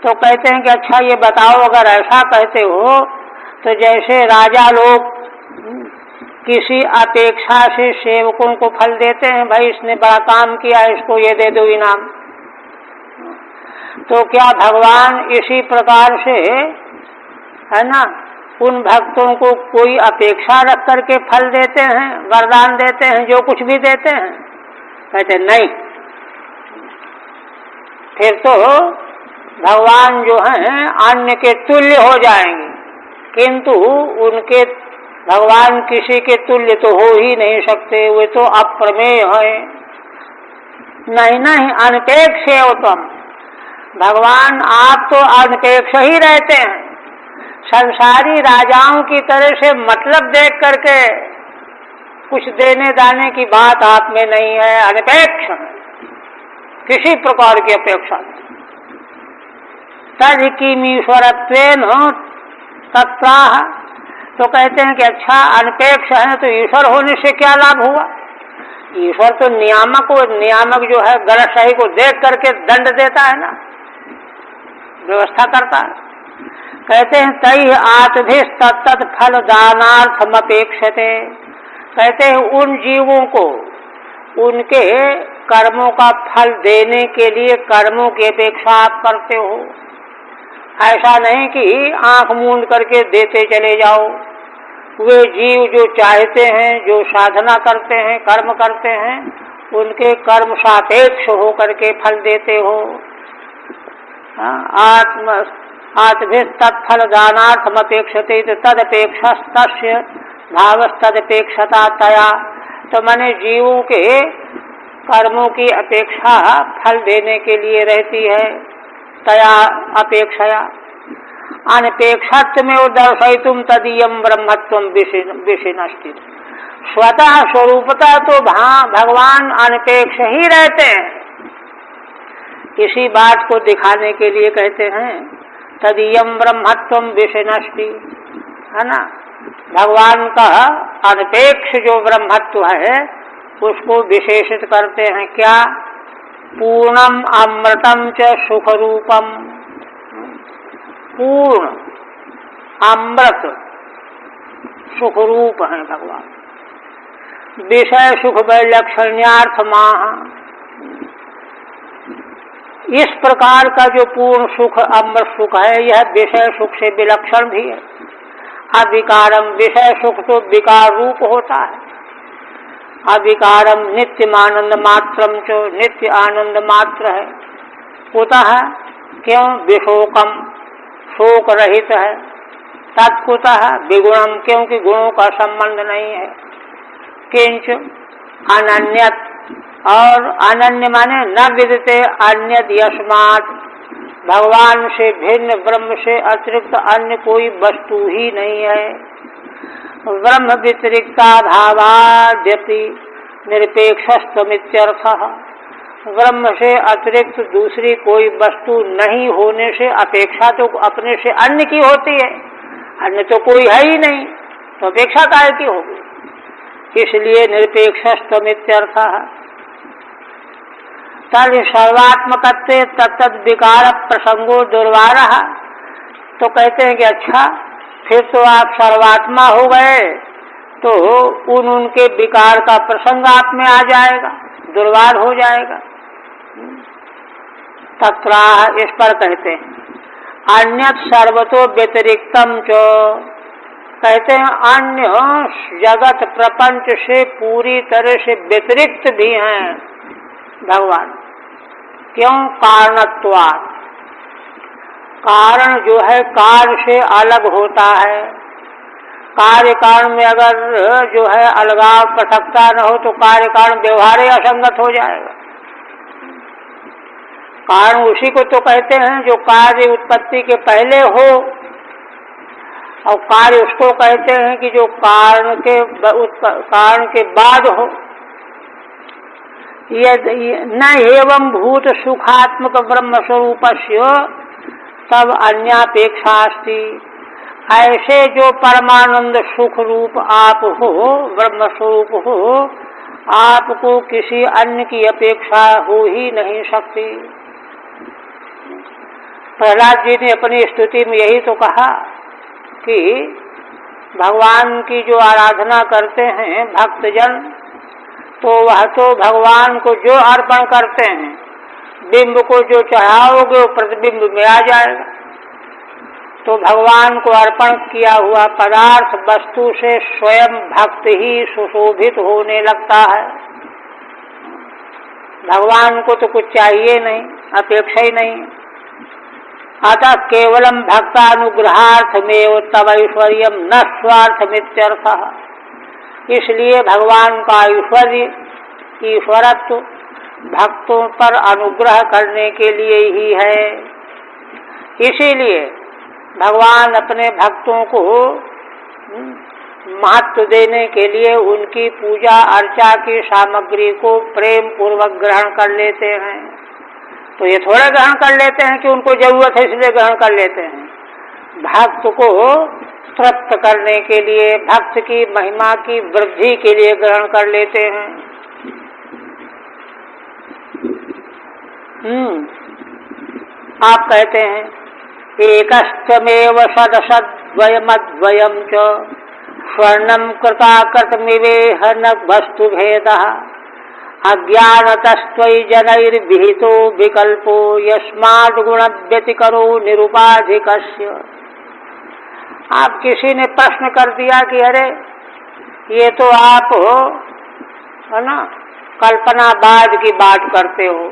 तो कहते हैं कि अच्छा ये बताओ, अगर ऐसा कहते हो तो जैसे राजा लोग किसी अपेक्षा से सेवकों को फल देते हैं, भाई इसने बड़ा काम किया, इसको ये दे दो इनाम, तो क्या भगवान इसी प्रकार से है ना उन भक्तों को कोई अपेक्षा रख करके फल देते हैं, वरदान देते हैं, जो कुछ भी देते हैं? कहते नहीं। फिर तो भगवान जो हैं अन्य के तुल्य हो जाएंगे, किंतु उनके भगवान किसी के तुल्य तो हो ही नहीं सकते, वे तो अप्रमेय है। नहीं नहीं, अनपेक्ष हो तुम। भगवान आप तो अनपेक्ष ही रहते हैं। संसारी राजाओं की तरह से मतलब देख करके कुछ देने दाने की बात आप में नहीं है, अनपेक्ष, किसी प्रकार की अपेक्षा नहीं। तद किमीश्वरत्वेन तत्राह। तो कहते हैं कि अच्छा अनपेक्ष है तो ईश्वर होने से क्या लाभ हुआ? ईश्वर तो नियामक जो है गलत सही को देख करके दंड देता है ना, व्यवस्था करता है। कहते हैं तई आत्भिस तत्त फल दानार्थम अपेक्षते। कहते हैं उन जीवों को उनके कर्मों का फल देने के लिए कर्मों की अपेक्षा आप करते हो। ऐसा नहीं कि आंख मूंद करके देते चले जाओ। वे जीव जो चाहते हैं, जो साधना करते हैं, कर्म करते हैं, उनके कर्म सापेक्ष हो करके फल देते हो। आत्भिः तत्फल दानार्थम अपेक्षते तदपेक्षस्तस्य भावस्तदपेक्षता तया। तो माने जीवों के कर्मों की अपेक्षा फल देने के लिए रहती है, तया अपेक्षया। अनपेक्षत्व में दर्शयितुम तदीयम ब्रह्मत्वम विशिनष्टि। स्वतः स्वरूपतः तो भगवान अनपेक्ष ही रहते हैं। इसी बात को दिखाने के लिए कहते हैं तदीयम ब्रह्मत्वम विशिनष्टि, है ना। भगवान का अनपेक्ष जो ब्रह्मत्व है उसको विशेषित करते हैं क्या? पूर्णम अमृतम च सुख रूपम। पूर्ण अमृत सुख रूप है भगवान। विषय सुख वैलक्षण्यार्थ माह। इस प्रकार का जो पूर्ण सुख अमृत सुख है यह विषय सुख से विलक्षण भी है। अविकारम, विषय सुख तो विकार रूप होता है। अविकारम नित्यमानंद मात्रम च, नित्य आनंद मात्र है। कुतः, क्यों? विशोकम, शोक रहित है। तत्कुतः विगुणम, क्योंकि गुणों का संबंध नहीं है। किंच अनन्यत, और अनन्य माने न विदते अन्यद यस्मात्। भगवान से भिन्न, ब्रह्म से अतिरिक्त अन्य कोई वस्तु ही नहीं है। ब्रह्म व्यतिरिक्ता भावाद्यपि निरपेक्षस्तमित्यर्थः। ब्रह्म से अतिरिक्त दूसरी कोई वस्तु नहीं होने से अपेक्षा तो अपने से अन्य की होती है। अन्य तो कोई है ही नहीं, तो अपेक्षा काहे की होगी? इसलिए निरपेक्षस्तमित्यर्थः। तद सर्वात्मकत्वे तत्तद विकार प्रसंगो दुर्वारः। तो कहते हैं कि अच्छा फिर तो आप सर्वात्मा हो गए तो उनके विकार का प्रसंग आप में आ जाएगा, दुर्वार हो जाएगा। तत्राह, इस पर कहते हैं अन्यत् सर्वतो व्यतिरिक्तम च। कहते हैं अन्य जगत प्रपंच से पूरी तरह से व्यतिरिक्त भी हैं भगवान। क्यों? कारणत्वात्। कारण जो है कार्य से अलग होता है। कार्य कारण में अगर जो है अलगाव पृथकता न हो तो कार्य कारण व्यवहार ही असंगत हो जाएगा। कारण उसी को तो कहते हैं जो कार्य उत्पत्ति के पहले हो, और कार्य उसको कहते हैं कि जो कारण के बाद हो। न एवं भूत सुखात्मक ब्रह्म स्वरूपस्य तब अन्यापेक्षा अस्ति। ऐसे जो परमानंद सुख रूप आप हो, ब्रह्म स्वरूप हो, आपको किसी अन्य की अपेक्षा हो ही नहीं सकती। प्रहलाद जी ने अपनी स्तुति में यही तो कहा कि भगवान की जो आराधना करते हैं भक्तजन, तो वह तो भगवान को जो अर्पण करते हैं, बिंब को जो चढ़ाओगे वो प्रतिबिंब में आ जाएगा। तो भगवान को अर्पण किया हुआ पदार्थ वस्तु से स्वयं भक्त ही सुशोभित होने लगता है। भगवान को तो कुछ चाहिए नहीं, अपेक्षा ही नहीं। अतः केवलम भक्तानुग्रहार्थमेव तव ऐश्वर्यम न स्वार्थमित्यर्थः। इसलिए भगवान का ऐश्वर्य, ईश्वरत्व भक्तों पर अनुग्रह करने के लिए ही है। इसीलिए भगवान अपने भक्तों को महत्व देने के लिए उनकी पूजा अर्चा की सामग्री को प्रेम पूर्वक ग्रहण कर लेते हैं। तो ये थोड़ा ग्रहण कर लेते हैं कि उनको जरूरत है इसलिए ग्रहण कर लेते हैं। भक्त को तृप्त करने के लिए, भक्त की महिमा की वृद्धि के लिए ग्रहण कर लेते हैं। आप कहते हैं एकस्तमेव सदसद्वयमद्वयम् च स्वर्णम कृताकृतमिवेह न वस्तु भेदः अज्ञानतस्त्वयि जनैर्विहितो विकल्पो यस्माद् गुणव्यतिकरो निरुपाधिकस्य। आप किसी ने प्रश्न कर दिया कि अरे ये तो आप हो, है ना, कल्पनावाद की बात करते हो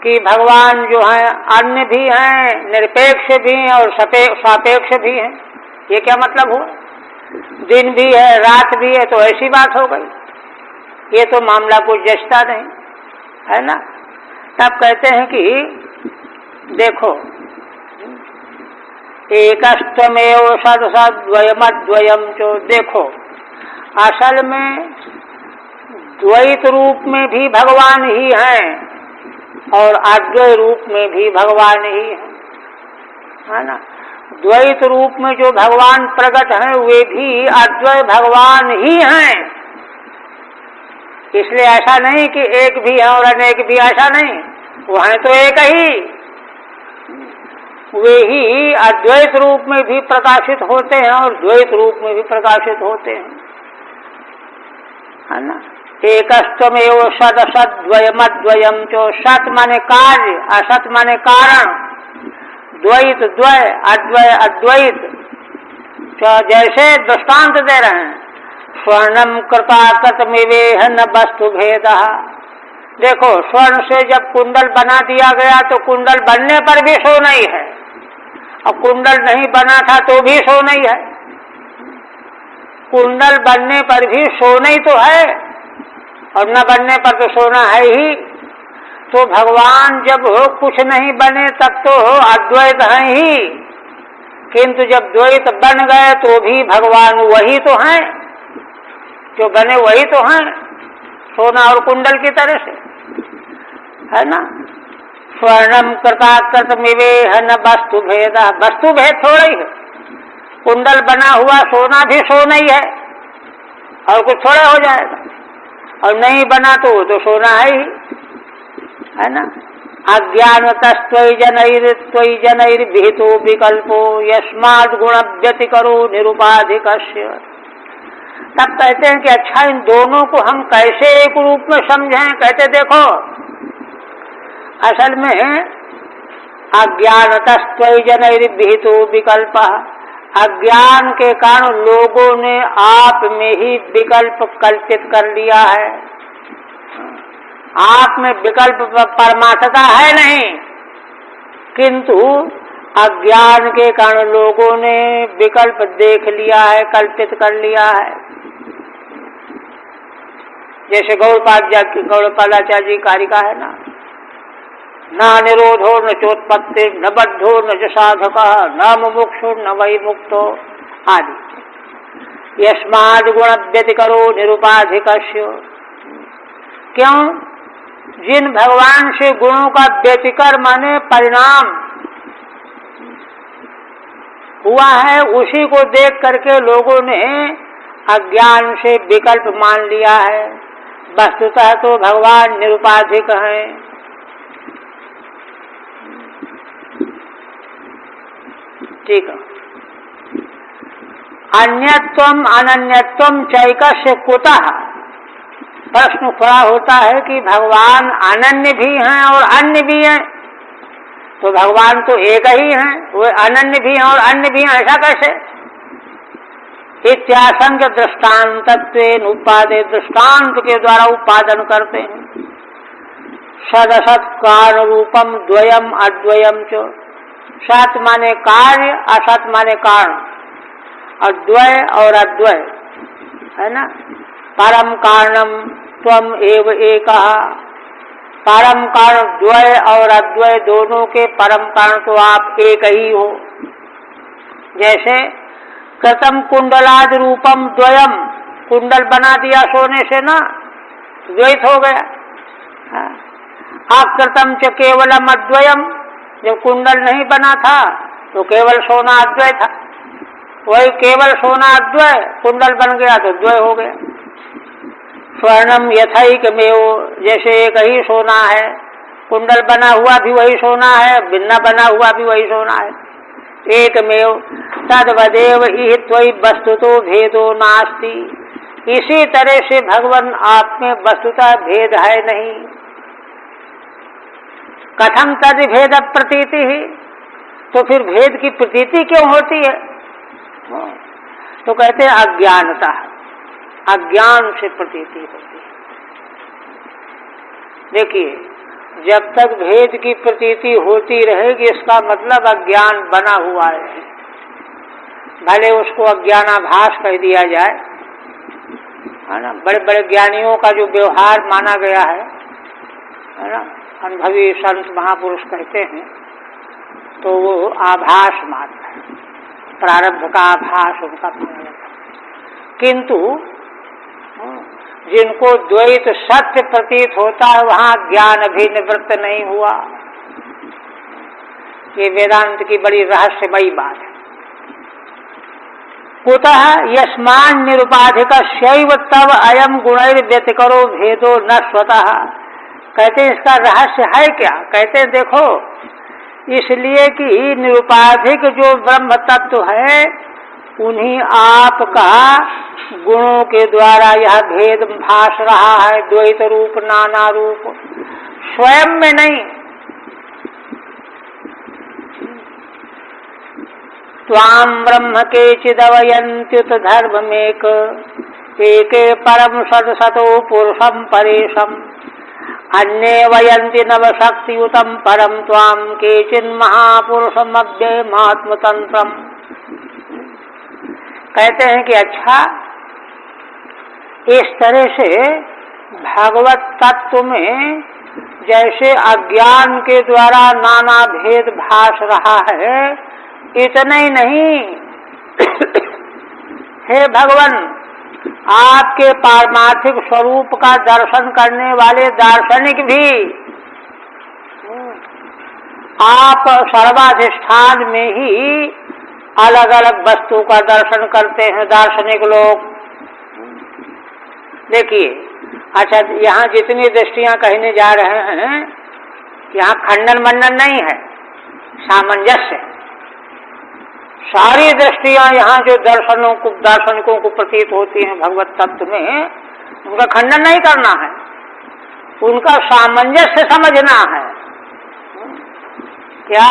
कि भगवान जो है अन्य भी हैं, निरपेक्ष भी हैं और सापेक्ष भी हैं। ये क्या मतलब हुआ? दिन भी है रात भी है तो ऐसी बात हो गई। ये तो मामला कुछ जचता नहीं, है ना। तब कहते हैं कि देखो एकस्तमेव सदसद्वयमद्वयम् चो, देखो असल में द्वैत रूप में भी भगवान ही हैं और अद्वैत रूप में भी भगवान ही है ना। द्वैत रूप में जो भगवान प्रकट हैं वे भी अद्वैत भगवान ही हैं। इसलिए ऐसा नहीं कि एक भी है और अनेक भी, ऐसा नहीं, वो है तो एक ही। वे ही अद्वैत रूप में भी प्रकाशित होते हैं और द्वैत रूप में भी प्रकाशित होते हैं, है ना। एकस्तमेव सदसद्वयमद्वयम् चो, सत माने कार्य, असत माने कारण, द्वैत द्वय, अद्वय अद्वैत। जैसे दृष्टांत दे रहे हैं, स्वर्णम कृताकृतमिवेह न वस्तु भेदः। देखो स्वर्ण से जब कुंडल बना दिया गया तो कुंडल बनने पर भी सोना ही है, और कुंडल नहीं बना था तो भी सोना ही है। कुंडल बनने पर भी सोना ही तो है और न बनने पर तो सोना है ही। तो भगवान जब कुछ नहीं बने तब तो अद्वैत है ही, किंतु जब द्वैत बन गए तो भी भगवान वही तो हैं, जो बने वही तो हैं, सोना और कुंडल की तरह से, है ना। स्वर्णम कृताकृतमिवेह न वस्तु भेदः, वस्तु भेद थोड़ा ही है। कुंडल बना हुआ सोना भी सोना ही है और कुछ थोड़ा हो जाएगा, और नहीं बना तो वो तो सोना है ना। अज्ञानतस्त्वयि जनैर्विहितो विकल्पो यस्माद् गुणव्यतिकरो निरुपाधिकस्य। तब कहते हैं कि अच्छा इन दोनों को हम कैसे एक रूप में समझें। कहते देखो असल में अज्ञानतस्त्वयि जनैर्विहितो विकल्पः, अज्ञान के कारण लोगों ने आप में ही विकल्प कल्पित कर लिया है। आप में विकल्प परमार्थता है नहीं, किंतु अज्ञान के कारण लोगों ने विकल्प देख लिया है, कल्पित कर लिया है। जैसे गौड़पादाचार्य जी कारिका है ना, न निरोधो न चोत्पत्ति न बद्धो न च साधकः न मुमुक्षु न वै मुक्तो आदि। यस्माद् गुणव्यतिकरो निरुपाधिकस्य। क्यों? जिन भगवान से गुणों का व्यतिकर माने परिणाम हुआ है, उसी को देख करके लोगों ने अज्ञान से विकल्प मान लिया है। वस्तुतः तो भगवान निरुपाधिक हैं। ठीक है। अन्यत्वम अनन्यत्वम चैकस्य कुतः। प्रश्न खड़ा होता है कि भगवान अनन्य भी हैं और अन्य भी हैं, तो भगवान तो एक ही हैं, वो अनन्य भी हैं और अन्य भी हैं, ऐसा कैसे? इत्याशंक दृष्टान्तत्वेन उपादे, दृष्टांत के द्वारा उपादन करते हैं। सदसत् कारण रूपम द्वयम अद्वयम च। सत माने कार्य, असत माने कारण, अद्वय और अद्वय, है ना। परम कारणम त्वम एव एकः। परम कारण द्वय और अद्वय दोनों के परम कारण तो आप एक ही हो। जैसे कृतम कुंडलादि रूपम द्वयम, कुंडल बना दिया सोने से ना, द्वैत हो गया। आकृतम च केवलम अद्वयम, जब कुंडल नहीं बना था तो केवल सोना अद्वय था, वही केवल सोना अद्वय कुंडल बन गया तो द्वय हो गया। स्वर्णम यथैकमेव, जैसे एक ही सोना है, कुंडल बना हुआ भी वही सोना है, बिना बना हुआ भी वही सोना है, एकमेव तद्वदेव इह त्वयि वस्तुतो भेदो नास्ति। इसी तरह से भगवान आप में वस्तुतः भेद है नहीं। कथम तद भेद प्रतीति ही, तो फिर भेद की प्रतीति क्यों होती है? तो कहते हैं अज्ञानता, अज्ञान से प्रतीति होती है। देखिए, जब तक भेद की प्रतीति होती रहेगी इसका मतलब अज्ञान बना हुआ है। भले उसको अज्ञानाभास कह दिया जाए, है ना। बड़े बड़े ज्ञानियों का जो व्यवहार माना गया है ना, अनुभवी संत महापुरुष कहते हैं, तो वो आभास मात्र है, प्रारब्ध का आभास उनका माना जाता है। किंतु जिनको द्वैत सत्य प्रतीत होता है वहां ज्ञान भी निवृत्त नहीं हुआ। ये वेदांत की बड़ी रहस्यमयी बात है। कुतः यस्मान निरुपाधिक शैव तब अयम गुणैर व्यतिकरो भेदो न स्वतः। कहते हैं इसका रहस्य है क्या? कहते हैं देखो, इसलिए कि निरुपाधिक जो ब्रह्म तत्व है उन्हीं आपका गुणों के द्वारा यह भेद भास रहा है, द्वैत रूप नाना रूप, स्वयं में नहीं। त्वाम ब्रह्म के चिदवयन्त्युत धर्ममेक एके परम सदसतो पुरुषम परेशम अन्ये वयन्ति नवशक्तियुतम परम त्वाम केचिन महापुरुषमव्ययमात्मतंत्रम। कहते हैं कि अच्छा, इस तरह से भगवत तत्व में जैसे अज्ञान के द्वारा नाना भेद भास रहा है, इतना ही नहीं हे भगवान, आपके पारमार्थिक स्वरूप का दर्शन करने वाले दार्शनिक भी आप सर्वाधिष्ठान में ही अलग अलग वस्तु का दर्शन करते हैं, दार्शनिक लोग। देखिए, अच्छा, यहाँ जितनी दृष्टियां कहने जा रहे हैं, यहाँ खंडन मंडन नहीं है, सामंजस्य। सारी दृष्टियां यहाँ जो दार्शनिकों को प्रतीत होती हैं भगवत तत्व में, उनका खंडन नहीं करना है, उनका सामंजस्य समझना है। क्या?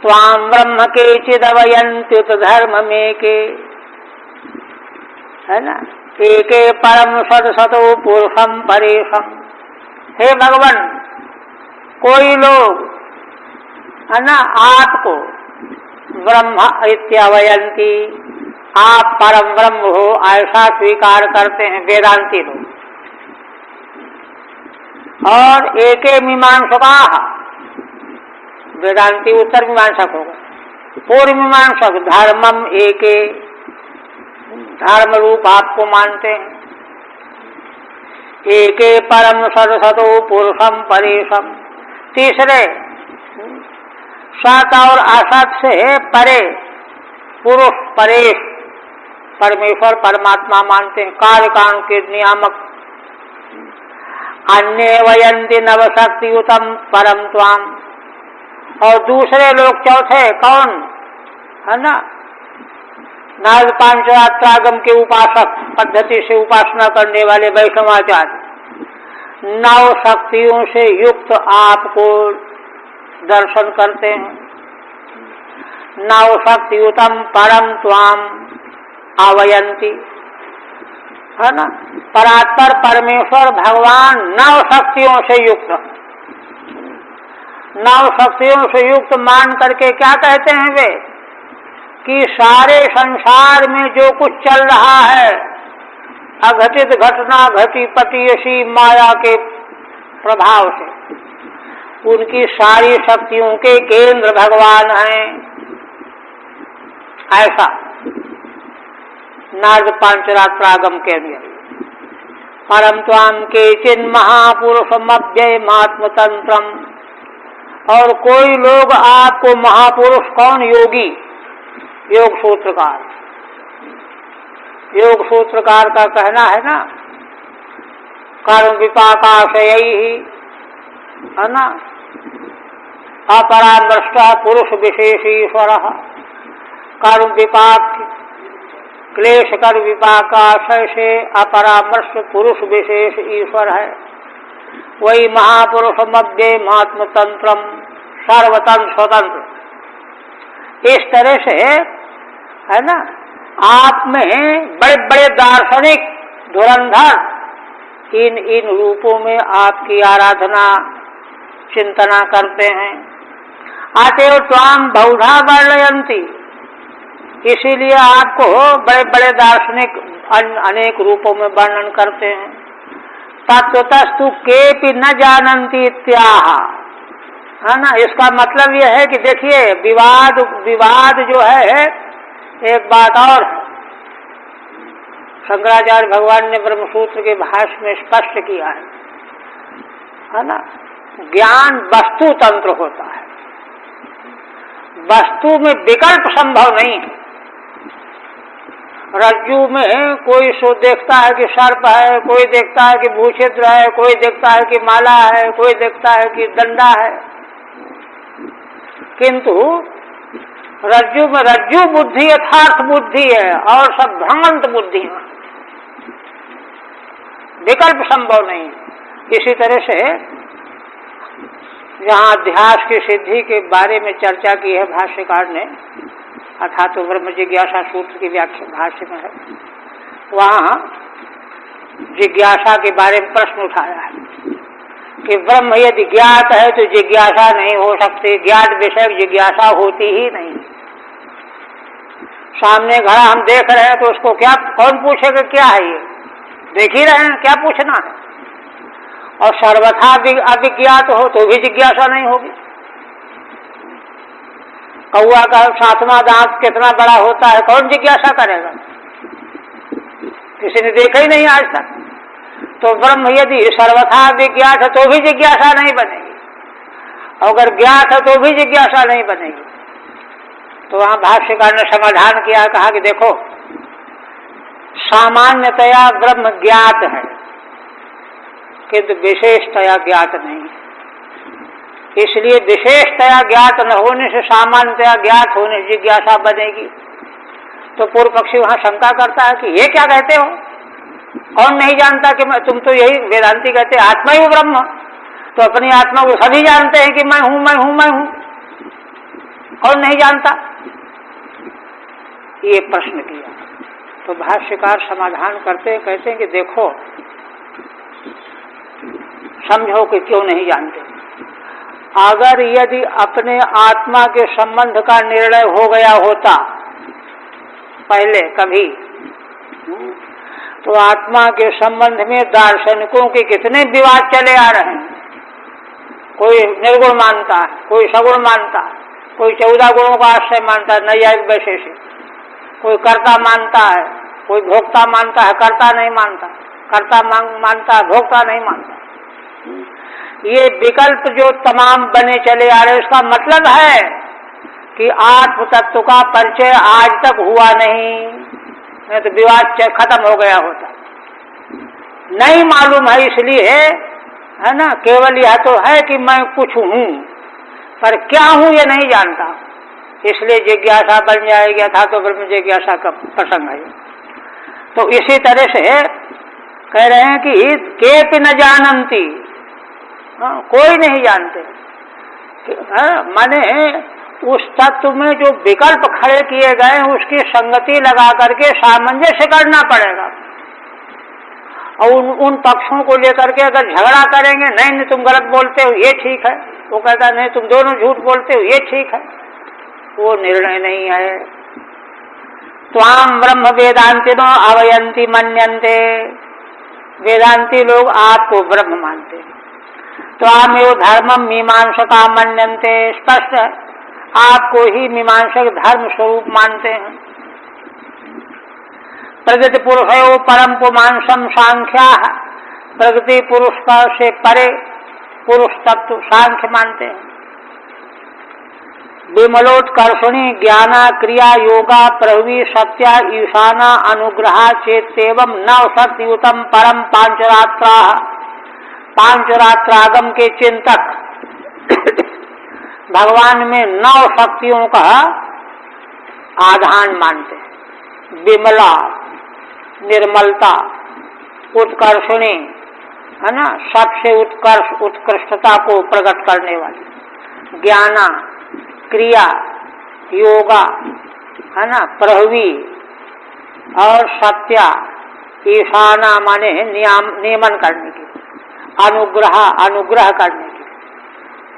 त्वाम ब्रह्म के चिदवयन्त्युत धर्म में के, है ना, एके परम सदसतो पुरुषम परेशम। हे भगवान, कोई लोग, है ना, आपको ब्रह्म इत्यवयंती, आप परम ब्रह्म हो ऐसा स्वीकार करते हैं वेदांती लोग। और एके मीमांसका, वेदांती उत्तर मीमांसक होगा, पूर्व मीमांसक धर्मम एके, धर्म रूप आपको मानते हैं। एके परम सदसतो पुरुषम परेशम। तीसरे, सत और असत से परे पुरुष परेश परमेश्वर परमात्मा मानते हैं, कार्य कांड के नियामक। अन्य वयंती नवशक्तियुतम परम त्वाम। और दूसरे लोग चौथे कौन, है ना, नाग पांचरात्रागम के उपासक, पद्धति से उपासना करने वाले वैष्णवाचार्य, नव शक्तियों से युक्त आपको दर्शन करते हैं। नव शक्तियुतम परम त्वाम आवयंती, है ना, परात्पर परमेश्वर भगवान नव शक्तियों से युक्त, नव शक्तियों से युक्त मान करके क्या कहते हैं वे, कि सारे संसार में जो कुछ चल रहा है, अघटित घटना घटी पटीयसी माया के प्रभाव से, उनकी सारी शक्तियों के केंद्र भगवान हैं। ऐसा नारद पांचरात्रागम के अंदर। परम त्वाम केचिन महापुरुषमव्ययमात्मतंत्रम। और कोई लोग आपको महापुरुष, कौन? योगी, योग सूत्रकार। योग सूत्रकार का कहना है ना, कर्म विपाकाशयैः, है ना, अपरामृष्टः पुरुष विशेष ईश्वरः। कर्म विपाक, क्लेश कर विपाकाशय से अपरामृष्ट पुरुष विशेष ईश्वर है। वही महापुरुषमव्ययमात्म तंत्रम, सर्वतंत्र स्वतंत्र। इस तरह से है ना, आप में बड़े बड़े दार्शनिक धुरंधर इन रूपों में आपकी आराधना चिंतना करते हैं। अतएव त्वाम बहुधा वर्णयन्ति, इसीलिए आपको बड़े बड़े दार्शनिक अनेक रूपों में वर्णन करते हैं। तत्वतस्तु केपि न जानन्ति इत्याह, है ना। इसका मतलब यह है कि देखिए, विवाद जो है, एक बात और है, शंकराचार्य भगवान ने ब्रह्मसूत्र के भाष्य में स्पष्ट किया है ना। ज्ञान वस्तु तंत्र होता है, वस्तु में विकल्प संभव नहीं है। रज्जू में कोई सो देखता है कि सर्प है, कोई देखता है कि भूछिद्र है, कोई देखता है कि माला है, कोई देखता है कि दंडा है, किंतु रज्जू में रज्जू बुद्धि यथार्थ बुद्धि है और सब भ्रमंत बुद्धि है, विकल्प संभव नहीं। इसी तरह से जहाँ अध्यास की सिद्धि के बारे में चर्चा की है भाष्यकार ने, अर्थात तो ब्रह्म जिज्ञासा सूत्र की व्याख्या भाष्य में है, वहाँ जिज्ञासा के बारे में प्रश्न उठाया है कि ब्रह्म यदि ज्ञात है तो जिज्ञासा नहीं हो सकती, ज्ञात विषय जिज्ञासा होती ही नहीं। सामने घड़ा हम देख रहे हैं तो उसको क्या, कौन पूछेगा क्या है ये, देख ही रहे हैं, क्या पूछना है। और सर्वथा अविज्ञात हो तो भी जिज्ञासा नहीं होगी। कौआ का सातवां दांत कितना बड़ा होता है, कौन जिज्ञासा करेगा, किसी ने देखा ही नहीं आज तक। तो ब्रह्म यदि सर्वथा विज्ञात है तो भी जिज्ञासा नहीं बनेगी, अगर ज्ञात है तो भी जिज्ञासा नहीं बनेगी। तो वहां भाष्यकार ने समाधान किया, कहा कि देखो, सामान्यतया ब्रह्म ज्ञात है किंतु विशेषतया ज्ञात नहीं, इसलिए विशेषतया ज्ञात न होने से सामान्यतया ज्ञात होने से जिज्ञासा बनेगी। तो पूर्व पक्षी वहां शंका करता है कि ये क्या कहते हो, कौन नहीं जानता कि मैं, तुम तो यही वेदांती कहते हैं आत्मा ही ब्रह्म, तो अपनी आत्मा को सभी जानते हैं कि मैं हूं मैं हूं मैं हूं, कौन नहीं जानता, ये प्रश्न किया। तो भाष्यकार समाधान करते हैं, कहते हैं कि देखो, समझो कि क्यों नहीं जानते। अगर यदि अपने आत्मा के संबंध का निर्णय हो गया होता पहले कभी, तो आत्मा के संबंध में दार्शनिकों के कितने विवाद चले आ रहे हैं। कोई निर्गुण मानता है, कोई सगुण मानता है, कोई 14 गुणों का आश्रय मानता है नैयायिक वैशेषिक, कोई कर्ता मानता है, कोई भोक्ता मानता है, कर्ता नहीं मानता, कर्ता मानता है, भोक्ता नहीं मानता। ये विकल्प जो तमाम बने चले आ रहे, उसका मतलब है कि आत्म तत्व का परिचय आज तक हुआ नहीं तो विवाद खत्म हो गया होता। नहीं मालूम है इसलिए, है ना, केवल यह तो है कि मैं कुछ हूं, पर क्या हूं ये नहीं जानता, इसलिए जिज्ञासा बन जाएगी। था तो ब्रह्म जिज्ञासा का प्रसंग है। तो इसी तरह से कह रहे हैं कि केपि न जानन्ति, कोई नहीं जानते। माने उस तत्व में जो विकल्प खड़े किए गए उसकी संगति लगा करके सामंजस्य करना पड़ेगा। और उन पक्षों को लेकर के अगर झगड़ा करेंगे, नहीं तुम गलत बोलते हो ये ठीक है, वो कहता नहीं तुम दोनों झूठ बोलते हो ये ठीक है, वो निर्णय नहीं है। त्वाम ब्रह्म वेदांतिनो अवयंती मन्यन्ते, वेदांती लोग आपको ब्रह्म मानते हैं। त्वामेव धर्मम मीमांसका मन्यन्ते, स्पष्ट है, आपको ही मीमांसक धर्म स्वरूप मानते हैं। प्रगति पुरुषयो परम पुमांसम सांख्या प्रकृति पुरुष का से परे पुरुष तत्व सांख्य मानते हैं। विमलोत्कर्षणी ज्ञाना क्रिया योगा प्रभवी सत्या ईशाना अनुग्रहा चेतेवं नव सत्युतम परम पांचरात्रा, पांचरात्रागम के चिंतक भगवान में 9 शक्तियों का आधान मानते हैं। विमला निर्मलता, उत्कर्षणी है ना, सबसे उत्कृष्टता को प्रकट करने वाली, ज्ञाना क्रिया योगा है ना, प्रभवी और सत्या ईशाना माने नियमन करने की, अनुग्रह अनुग्रह करने की,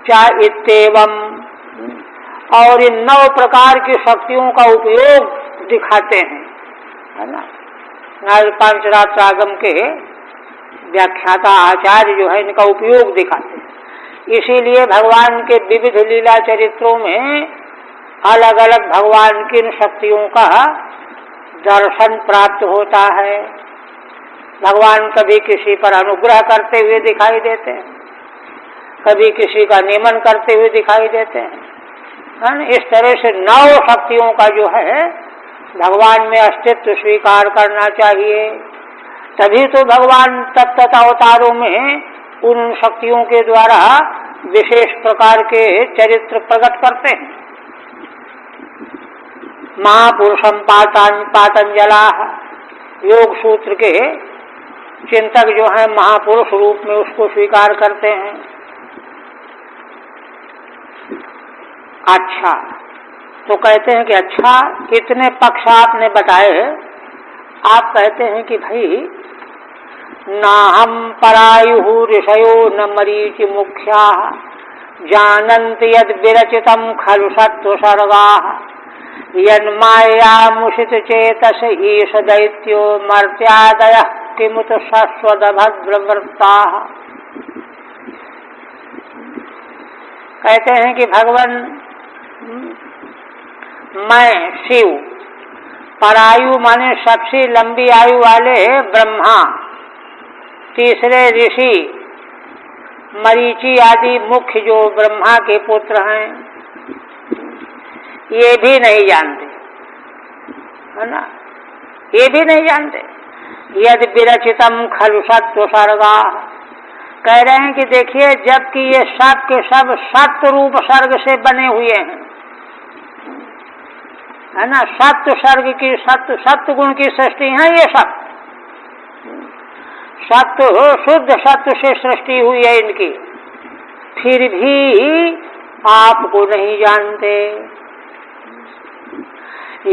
चाहे इत्तेवम और इन 9 प्रकार की शक्तियों का उपयोग दिखाते हैं है ना। पांचरात्रागम के व्याख्याता आचार्य जो है इनका उपयोग दिखाते हैं। इसीलिए भगवान के विविध लीला चरित्रों में अलग अलग भगवान की इन शक्तियों का दर्शन प्राप्त होता है। भगवान कभी किसी पर अनुग्रह करते हुए दिखाई देते हैं, कभी किसी का नियमन करते हुए दिखाई देते हैं। इस तरह से 9 शक्तियों का जो है भगवान में अस्तित्व स्वीकार करना चाहिए। तभी तो भगवान तत्त अवतारों में उन शक्तियों के द्वारा विशेष प्रकार के चरित्र प्रकट करते हैं। महापुरुषम पातंजला, योग सूत्र के चिंतक जो है महापुरुष रूप में उसको स्वीकार करते हैं। अच्छा, तो कहते हैं कि अच्छा इतने पक्ष आपने बताए, आप कहते हैं कि भाई ना हम परायु ऋषयो न मरीचि मुख्या जानन्ति यद विरचितम खलु सत्व सर्गा यन्माया मुषित चेतस ईश दैत्यो मर्त्यादय किमुत शाश्वत भद्रवृत्ता। कहते हैं कि भगवान मैं शिव, परायु माने सबसे लंबी आयु वाले ब्रह्मा, तीसरे ऋषि मरीचि आदि मुख्य जो ब्रह्मा के पुत्र हैं, ये भी नहीं जानते है ना, ये भी नहीं जानते। यद विरचितम खलु सत्व सर्गा, कह रहे हैं कि देखिए जबकि ये सब के सब सत्व रूप सर्ग से बने हुए हैं है ना, सत्व सर्ग की सत्व गुण की सृष्टि है, ये सब सत्व शुद्ध सत्व से सृष्टि हुई है इनकी, फिर भी आपको नहीं जानते।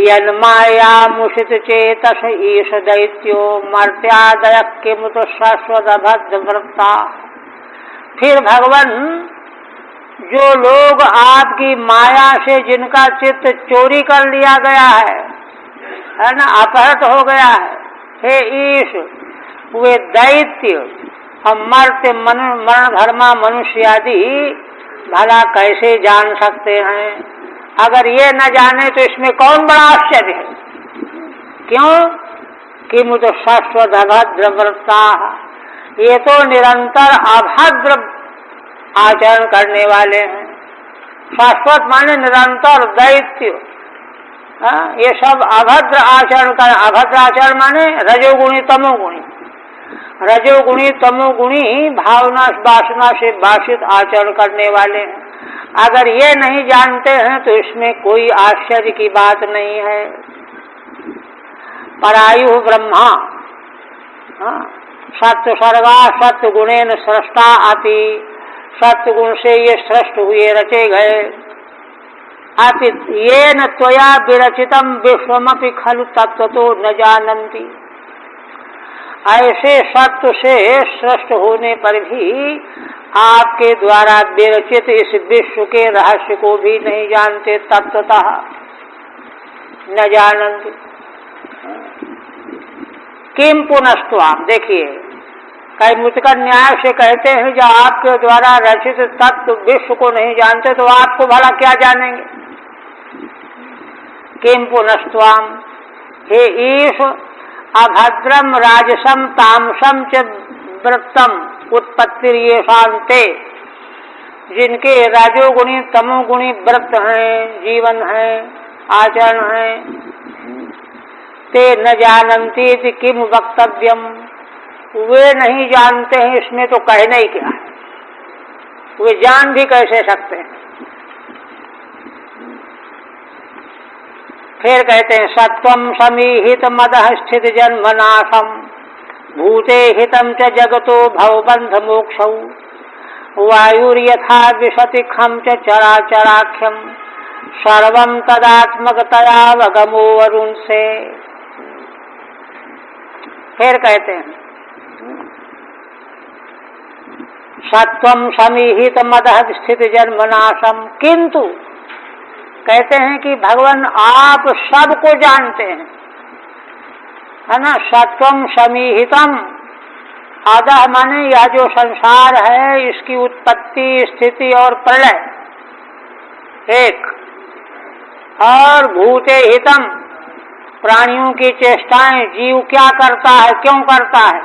यन्माया मुषित चेतस ईश दैत्यो मर्त्यादय किमुत शाश्वत भद्रवृत्ता। फिर भगवान जो लोग आपकी माया से जिनका चित्त चोरी कर लिया गया है ना, अपहृत हो गया है, हे ईश वे दैत्य हम मर्त्य मरण धर्मा मनुष्य आदि भला कैसे जान सकते हैं? अगर ये न जाने तो इसमें कौन बड़ा आश्चर्य है? क्यों कि मुझे शाश्वत अभद्रवृत्ता, ये तो निरंतर अभद्र आचरण करने वाले हैं। शाश्वत माने निरंतर दैत्य, ये सब अभद्र आचरण कर, अभद्र आचरण माने रजोगुणी तमोगुणी, रजोगुणी तमोगुणी भावना वासना से भाषित आचरण करने वाले हैं। अगर ये नहीं जानते हैं तो इसमें कोई आश्चर्य की बात नहीं है। परायु ब्रह्मा सत्व सर्गा सत्व गुणेन सृष्टा आति, सत्व गुण से ये सृष्ट हुए रचे गए। अति येन त्वया विरचितम विश्वमपि खलु तत्वतो न जानन्ति। ऐसे सत्व से सृष्ट होने पर भी आपके द्वारा विरचित इस विश्व के रहस्य को भी नहीं जानते, तत्वतः न जानन्ति। किम पुनस्त्वाम, देखिए कैमुतिका न्याय से कहते हैं जब आपके द्वारा रचित तत्व विश्व को नहीं जानते तो आपको भला क्या जानेंगे? किम पुनस्त्वाम, हे ईश अभद्रम राजसम तामसम च वृत्तम उत्पत्ति ये शांते, जिनके रजोगुणी तमोगुणी व्रत हैं, जीवन है, आचरण है, ते न जानन्ति किम वक्तव्यम, वे नहीं जानते हैं इसमें तो कहना ही क्या है, वे जान भी कैसे सकते हैं। फिर कहते हैं सत्वम समीहित मदः स्थित जन्मनाशम भूते हितम च जगतो भवबंध मोक्षौ वायुर्यथा विशति खम च चराचराख्यम सर्वम तदात्मकतयावगमो वरुण से। फिर कहते हैं सत्वम समीहित मदः स्थित जन्मनाशम, किंतु कहते हैं कि भगवान आप सबको जानते हैं, है ना। सत्वम समीहितम, अदह माने यह जो संसार है इसकी उत्पत्ति स्थिति और प्रलय एक, और भूते हितम, प्राणियों की चेष्टाएं, जीव क्या करता है क्यों करता है,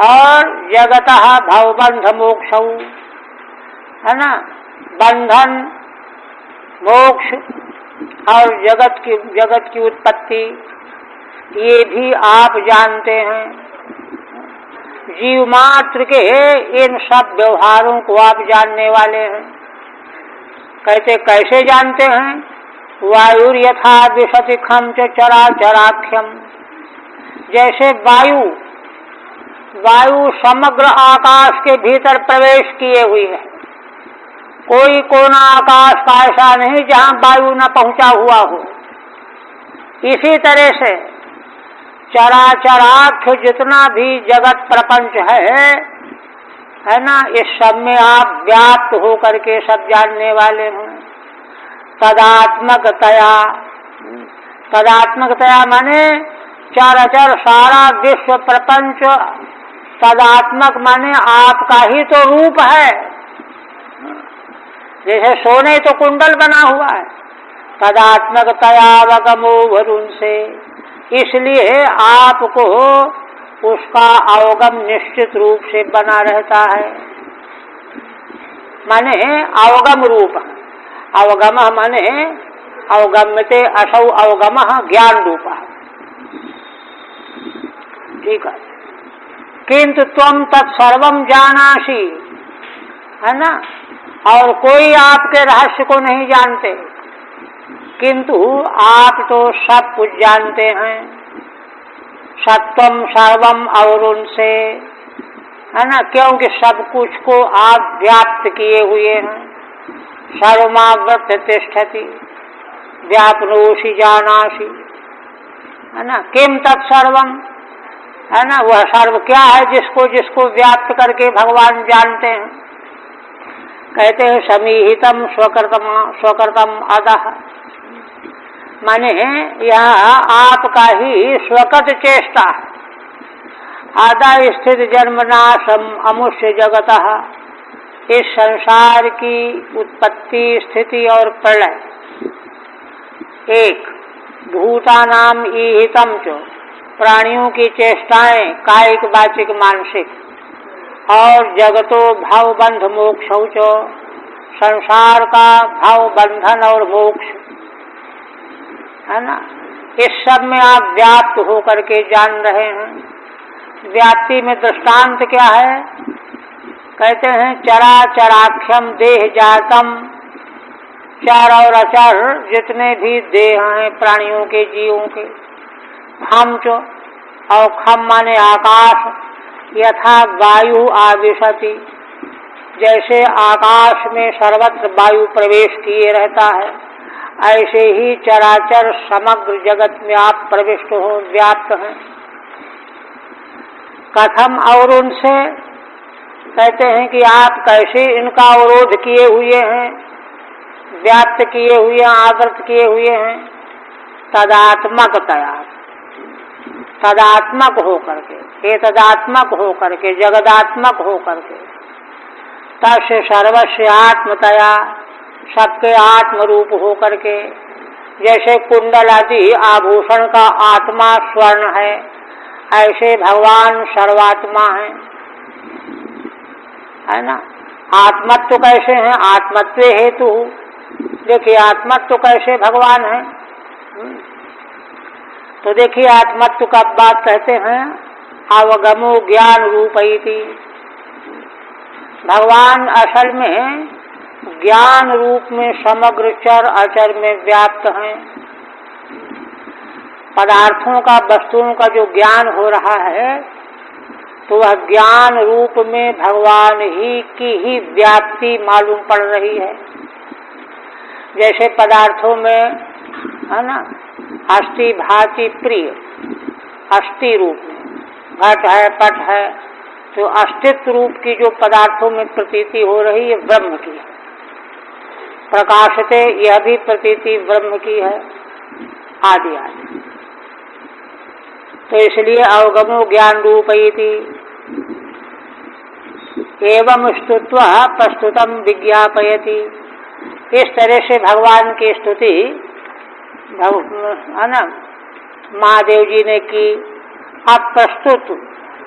और जगतः भवबंध मोक्षौ, है ना, बंधन मोक्ष और जगत की उत्पत्ति ये भी आप जानते हैं। जीव मात्र के इन सब व्यवहारों को आप जानने वाले हैं। कहते कैसे जानते हैं, वायुर यथा विशति खम च चराचराख्यम, जैसे वायु समग्र आकाश के भीतर प्रवेश किए हुई है, कोई कोना आकाश का ऐसा नहीं जहां वायु न पहुंचा हुआ हो। इसी तरह से चराचराख्य जितना भी जगत प्रपंच है ना, इस सब में आप व्याप्त होकर के सब जानने वाले हैं। तदात्मकतया माने चराचर सारा विश्व प्रपंच, तदात्मक माने आपका ही तो रूप है। जैसे सोने तो कुंडल बना हुआ है, तदात्मकतयावगमो वरुण से, इसलिए आपको उसका अवगम निश्चित रूप से बना रहता है। माने अवगम रूप, अवगम माने अवगम्यते असौ अवगम ज्ञान रूप, ठीक है। किंतु त्वम तत्सर्वम जानासि, है ना, और कोई आपके रहस्य को नहीं जानते, किंतु आप तो सब कुछ जानते हैं। सत्वम सर्वम और उनसे, है ना, क्योंकि सब कुछ को आप व्याप्त किए हुए हैं। सर्वमाव्रत तिष्ठति व्यापनोषि जानासि, है ना। किम तत्सर्वम, है ना, वह सर्व क्या है जिसको व्याप्त करके भगवान जानते हैं। कहते हैं समीहितम स्वकृतम अदह, माने यह आपका ही स्वकृत चेष्टा है। आदा स्थित जन्मनाशम अमुष्य जगतः, इस संसार की उत्पत्ति स्थिति और प्रलय एक, भूतानाम ईहितम च, प्राणियों की चेष्टाएं कायिक वाचिक मानसिक, और जगतो भाव बंध मोक्षौ च, संसार का भाव बंधन और मोक्ष, है ना। इस सब में आप व्याप्त होकर के जान रहे हैं। व्याप्ति में दृष्टांत क्या है, कहते हैं चराचराख्यम देह जातम, चर और अचर जितने भी देह हैं प्राणियों के जीवों के, खम चो, और खम माने आकाश, यथा वायु आविशति, जैसे आकाश में सर्वत्र वायु प्रवेश किए रहता है, ऐसे ही चराचर समग्र जगत में आप प्रविष्ट हो, व्याप्त हैं। कथम और उनसे, कहते हैं कि आप कैसे इनका अवरोध किए हुए हैं, व्याप्त किए हुए हैं, आवृत किए हुए हैं। तदात्मकतया, तदात्मक होकर के, ये तदात्मक होकर के, जगदात्मक होकर के, तस्य सर्वस्य आत्मतया, सबके आत्म रूप होकर के, जैसे कुंडल आदि आभूषण का आत्मा स्वर्ण है, ऐसे भगवान सर्वात्मा है, है ना। आत्मत्व कैसे हैं? आत्मत्व हेतु। देखिए आत्मत्व कैसे भगवान है। तो देखिए आत्मत्व का बात कहते हैं अवगमो ज्ञान रूपैति। भगवान असल में ज्ञान रूप में समग्र चर अचर में व्याप्त हैं। पदार्थों का, वस्तुओं का जो ज्ञान हो रहा है तो वह ज्ञान रूप में भगवान ही की ही व्याप्ति मालूम पड़ रही है। जैसे पदार्थों में है ना अस्थि भाति प्रिय, अस्थि रूप में घट है पट है, तो अस्तित्व रूप की जो पदार्थों में प्रतीति हो रही है ब्रह्म की है। प्रकाशते यह भी प्रतीति ब्रह्म की है, आदि आदि। तो इसलिए अवगमो ज्ञान रूपैति एवं स्तुत्वा प्रस्तुतम विज्ञापयति। इस तरह से भगवान की स्तुति है ना महादेव जी ने की। अब प्रस्तुत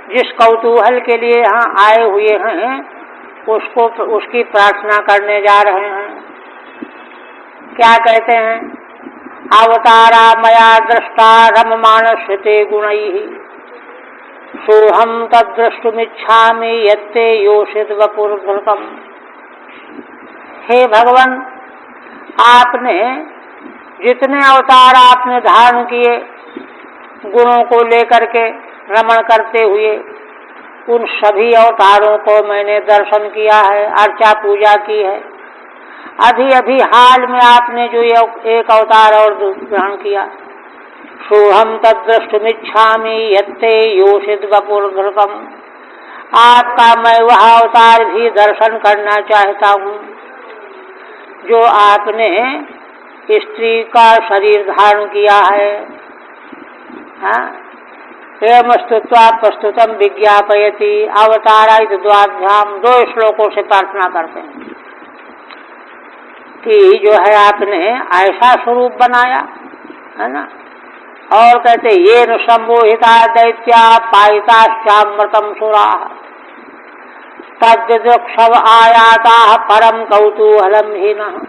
जिस कौतूहल के लिए यहाँ आए हुए हैं उसको, उसकी प्रार्थना करने जा रहे हैं। क्या कहते हैं? अवतारा मया दृष्टा रममाणस्ते गुणैः सोहम तद्द्रष्टुमिच्छामि यत्ते योषित वपुर्धृतम्। हे भगवान, आपने जितने अवतार आपने धारण किए गुणों को लेकर के रमण करते हुए, उन सभी अवतारों को मैंने दर्शन किया है, अर्चा पूजा की है। अभी अभी हाल में आपने जो एक अवतार और ग्रहण किया, सोहम तद्द्रष्टुमिच्छामि यत्ते योषित वपुर्धृतम्। आपका मैं वह अवतार भी दर्शन करना चाहता हूँ जो आपने स्त्री का शरीर धारण किया है। एवं स्तुत्वा प्रस्तुतम विज्ञापयति अवतारा इति द्वाभ्याम। 2 श्लोकों से प्रार्थना करते हैं कि जो है आपने ऐसा स्वरूप बनाया है ना। और कहते ये न सम्मोहिता दैत्या पायिताश्चामृतम सुराः तद्दृक्षव आयाताः परम कौतूहलम हीनः।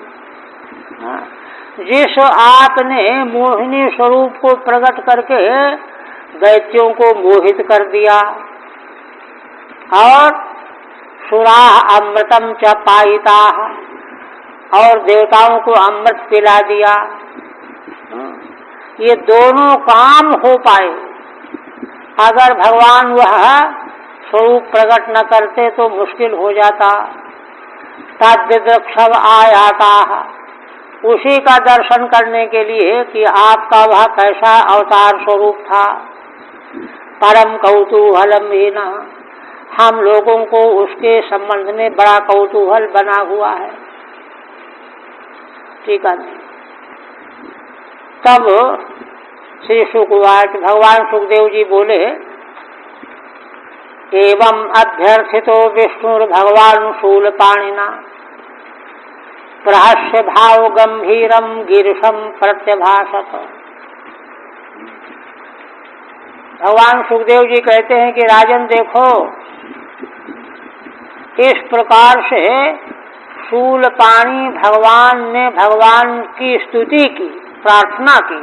जिस आपने मोहिनी स्वरूप को प्रकट करके दैत्यों को मोहित कर दिया और सुराः अमृतम च पायिताः और देवताओं को अमृत पिला दिया, ये दोनों काम हो पाए। अगर भगवान वह स्वरूप प्रकट न करते तो मुश्किल हो जाता। तद्दृक्षव आयाता, उसी का दर्शन करने के लिए कि आपका वह कैसा अवतार स्वरूप था। परम कौतूहलम हीनः, हम लोगों को उसके संबंध में बड़ा कौतूहल बना हुआ है। ठीक है। तब श्री सुखवाच, भगवान सुखदेव जी बोले, एवं अभ्यर्थितो विष्णुर्भगवान् शूलपाणिना प्रहस्य भाव गंभीरम गिरिशम प्रत्यभाषत। भगवान सुखदेव जी कहते हैं कि राजन देखो, इस प्रकार से शूलपाणी भगवान ने भगवान की स्तुति की, प्रार्थना की।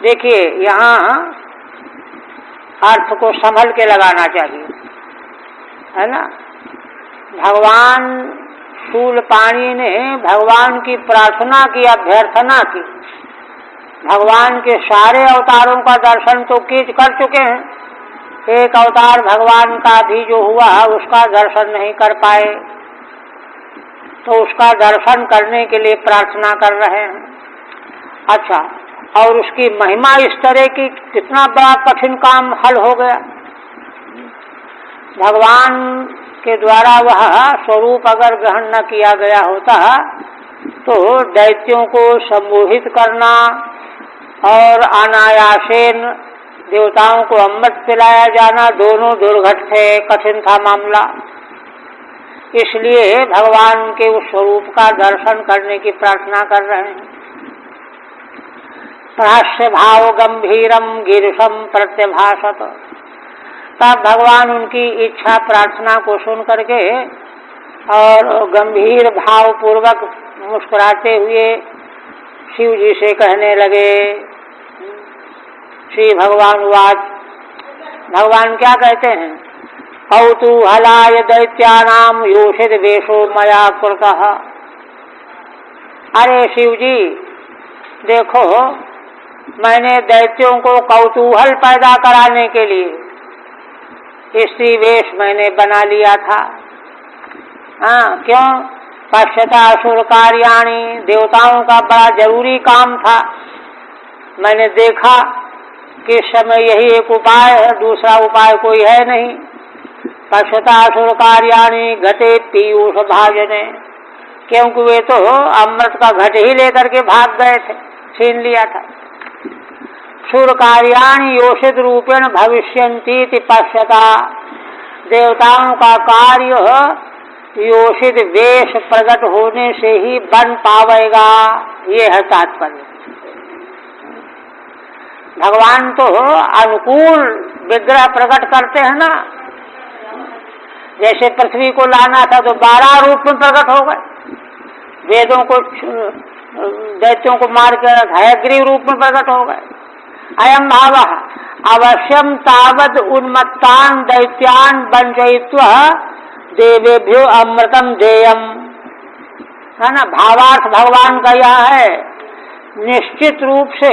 देखिए यहाँ अर्थ को संभल के लगाना चाहिए, है ना। भगवान शूलपाणी ने भगवान की प्रार्थना की, अभ्यर्थना की। भगवान के सारे अवतारों का दर्शन तो कर चुके हैं, एक अवतार भगवान का भी जो हुआ उसका दर्शन नहीं कर पाए, तो उसका दर्शन करने के लिए प्रार्थना कर रहे हैं। अच्छा, और उसकी महिमा इस तरह की, कितना बड़ा कठिन काम हल हो गया। भगवान के द्वारा वह स्वरूप अगर ग्रहण न किया गया होता तो दैत्यों को सम्मोहित करना और अनायासेन देवताओं को अमृत पिलाया जाना दोनों दुर्घट थे, कठिन था मामला। इसलिए भगवान के उस स्वरूप का दर्शन करने की प्रार्थना कर रहे हैं। प्रहस्य भाव गंभीरम गिरिशम प्रत्यभाषत। तब भगवान उनकी इच्छा प्रार्थना को सुन करके और गंभीर भाव पूर्वक मुस्कुराते हुए शिव जी से कहने लगे। श्री भगवान वाच, भगवान क्या कहते हैं? कौतूहलाय दैत्यानाम योषित वेशो मया कृतः। अरे शिव जी देखो, मैंने दैत्यों को कौतूहल पैदा कराने के लिए स्त्री वेश मैंने बना लिया था। हाँ, क्यों? पश्यता असुर कार्याणि, देवताओं का बड़ा जरूरी काम था। मैंने देखा कि इस समय यही एक उपाय है, दूसरा उपाय कोई है नहीं। पश्यता असुर कार्याणि घटे पीयूष भाजने, क्योंकि वे तो अमृत का घट ही लेकर के भाग गए थे, छीन लिया था। सुर कार्याणि योषित रूपेण भविष्यन्ति पश्यता, देवताओं का कार्य योषित वेश प्रकट होने से ही बन पावेगा, ये है तात्पर्य। भगवान तो अनुकूल विग्रह प्रकट करते हैं ना। जैसे पृथ्वी को लाना था तो 12 रूप में प्रकट हो गए, वेदों को दैत्यों को मार कर हयग्रीव रूप में प्रकट हो गए। अयम भाव अवश्यम तावद उन्मत्तान दैत्यान वंचयित्वा देवेभ्यो अमृतम देयम, है ना। भावार्थ भगवान का यह है, निश्चित रूप से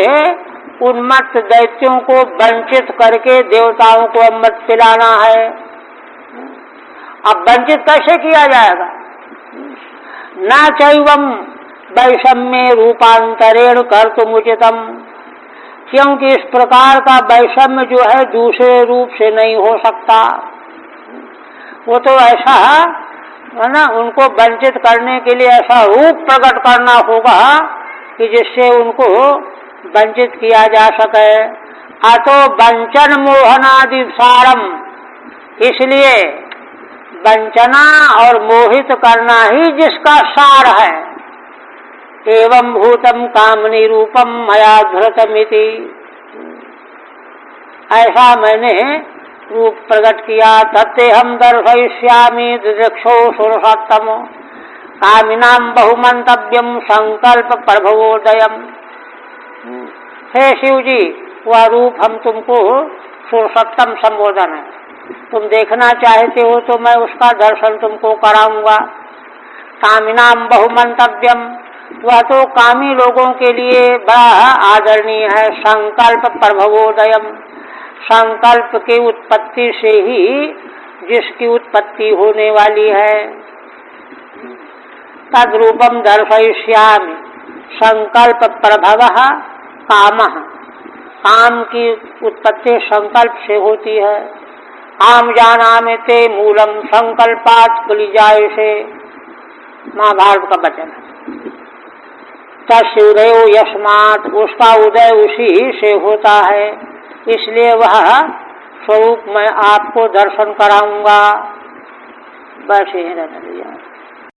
उन्मत्त दैत्यों को वंचित करके देवताओं को अमृत पिलाना है। अब वंचित कैसे किया जाएगा? न चैवम वैषम्य रूपांतरेण कर्तुमुचितम, क्योंकि इस प्रकार का वैषम्य जो है दूसरे रूप से नहीं हो सकता। वो तो ऐसा है ना, उनको वंचित करने के लिए ऐसा रूप प्रकट करना होगा कि जिससे उनको वंचित किया जा सके। अतो वंचन मोहनादि सारम, इसलिए वंचना और मोहित करना ही जिसका सार है। एवं भूतम कामनी रूपम मया धृतमिति, ऐसा मैंने रूप प्रकट किया। तत्तेहम दर्शयिष्यामि दिदृक्षो सुरसत्तम कामिनाम बहुमंतव्यम संकल्प प्रभवोदयम। हे शिव जी, वह रूप हम तुमको सुरसत्तम संबोधन है, तुम देखना चाहते हो तो मैं उसका दर्शन तुमको कराऊंगा। कामिनाम बहुमंतव्यम, वह तो कामी लोगों के लिए बड़ा आदरणीय है। संकल्प प्रभवोदयम, संकल्प की उत्पत्ति से ही जिसकी उत्पत्ति होने वाली है। तद्रूपम दर्शयिष्यामि, संकल्प प्रभवः कामः, काम की उत्पत्ति संकल्प से होती है। काम जानामि ते मूलम संकल्पात् कलिजायसे, महाभारत का वचन है। तस्योदयो यस्मात्, उसका उदय उसी से होता है, इसलिए वह स्वरूप मैं आपको दर्शन कराऊंगा। बस यही रहने दिया।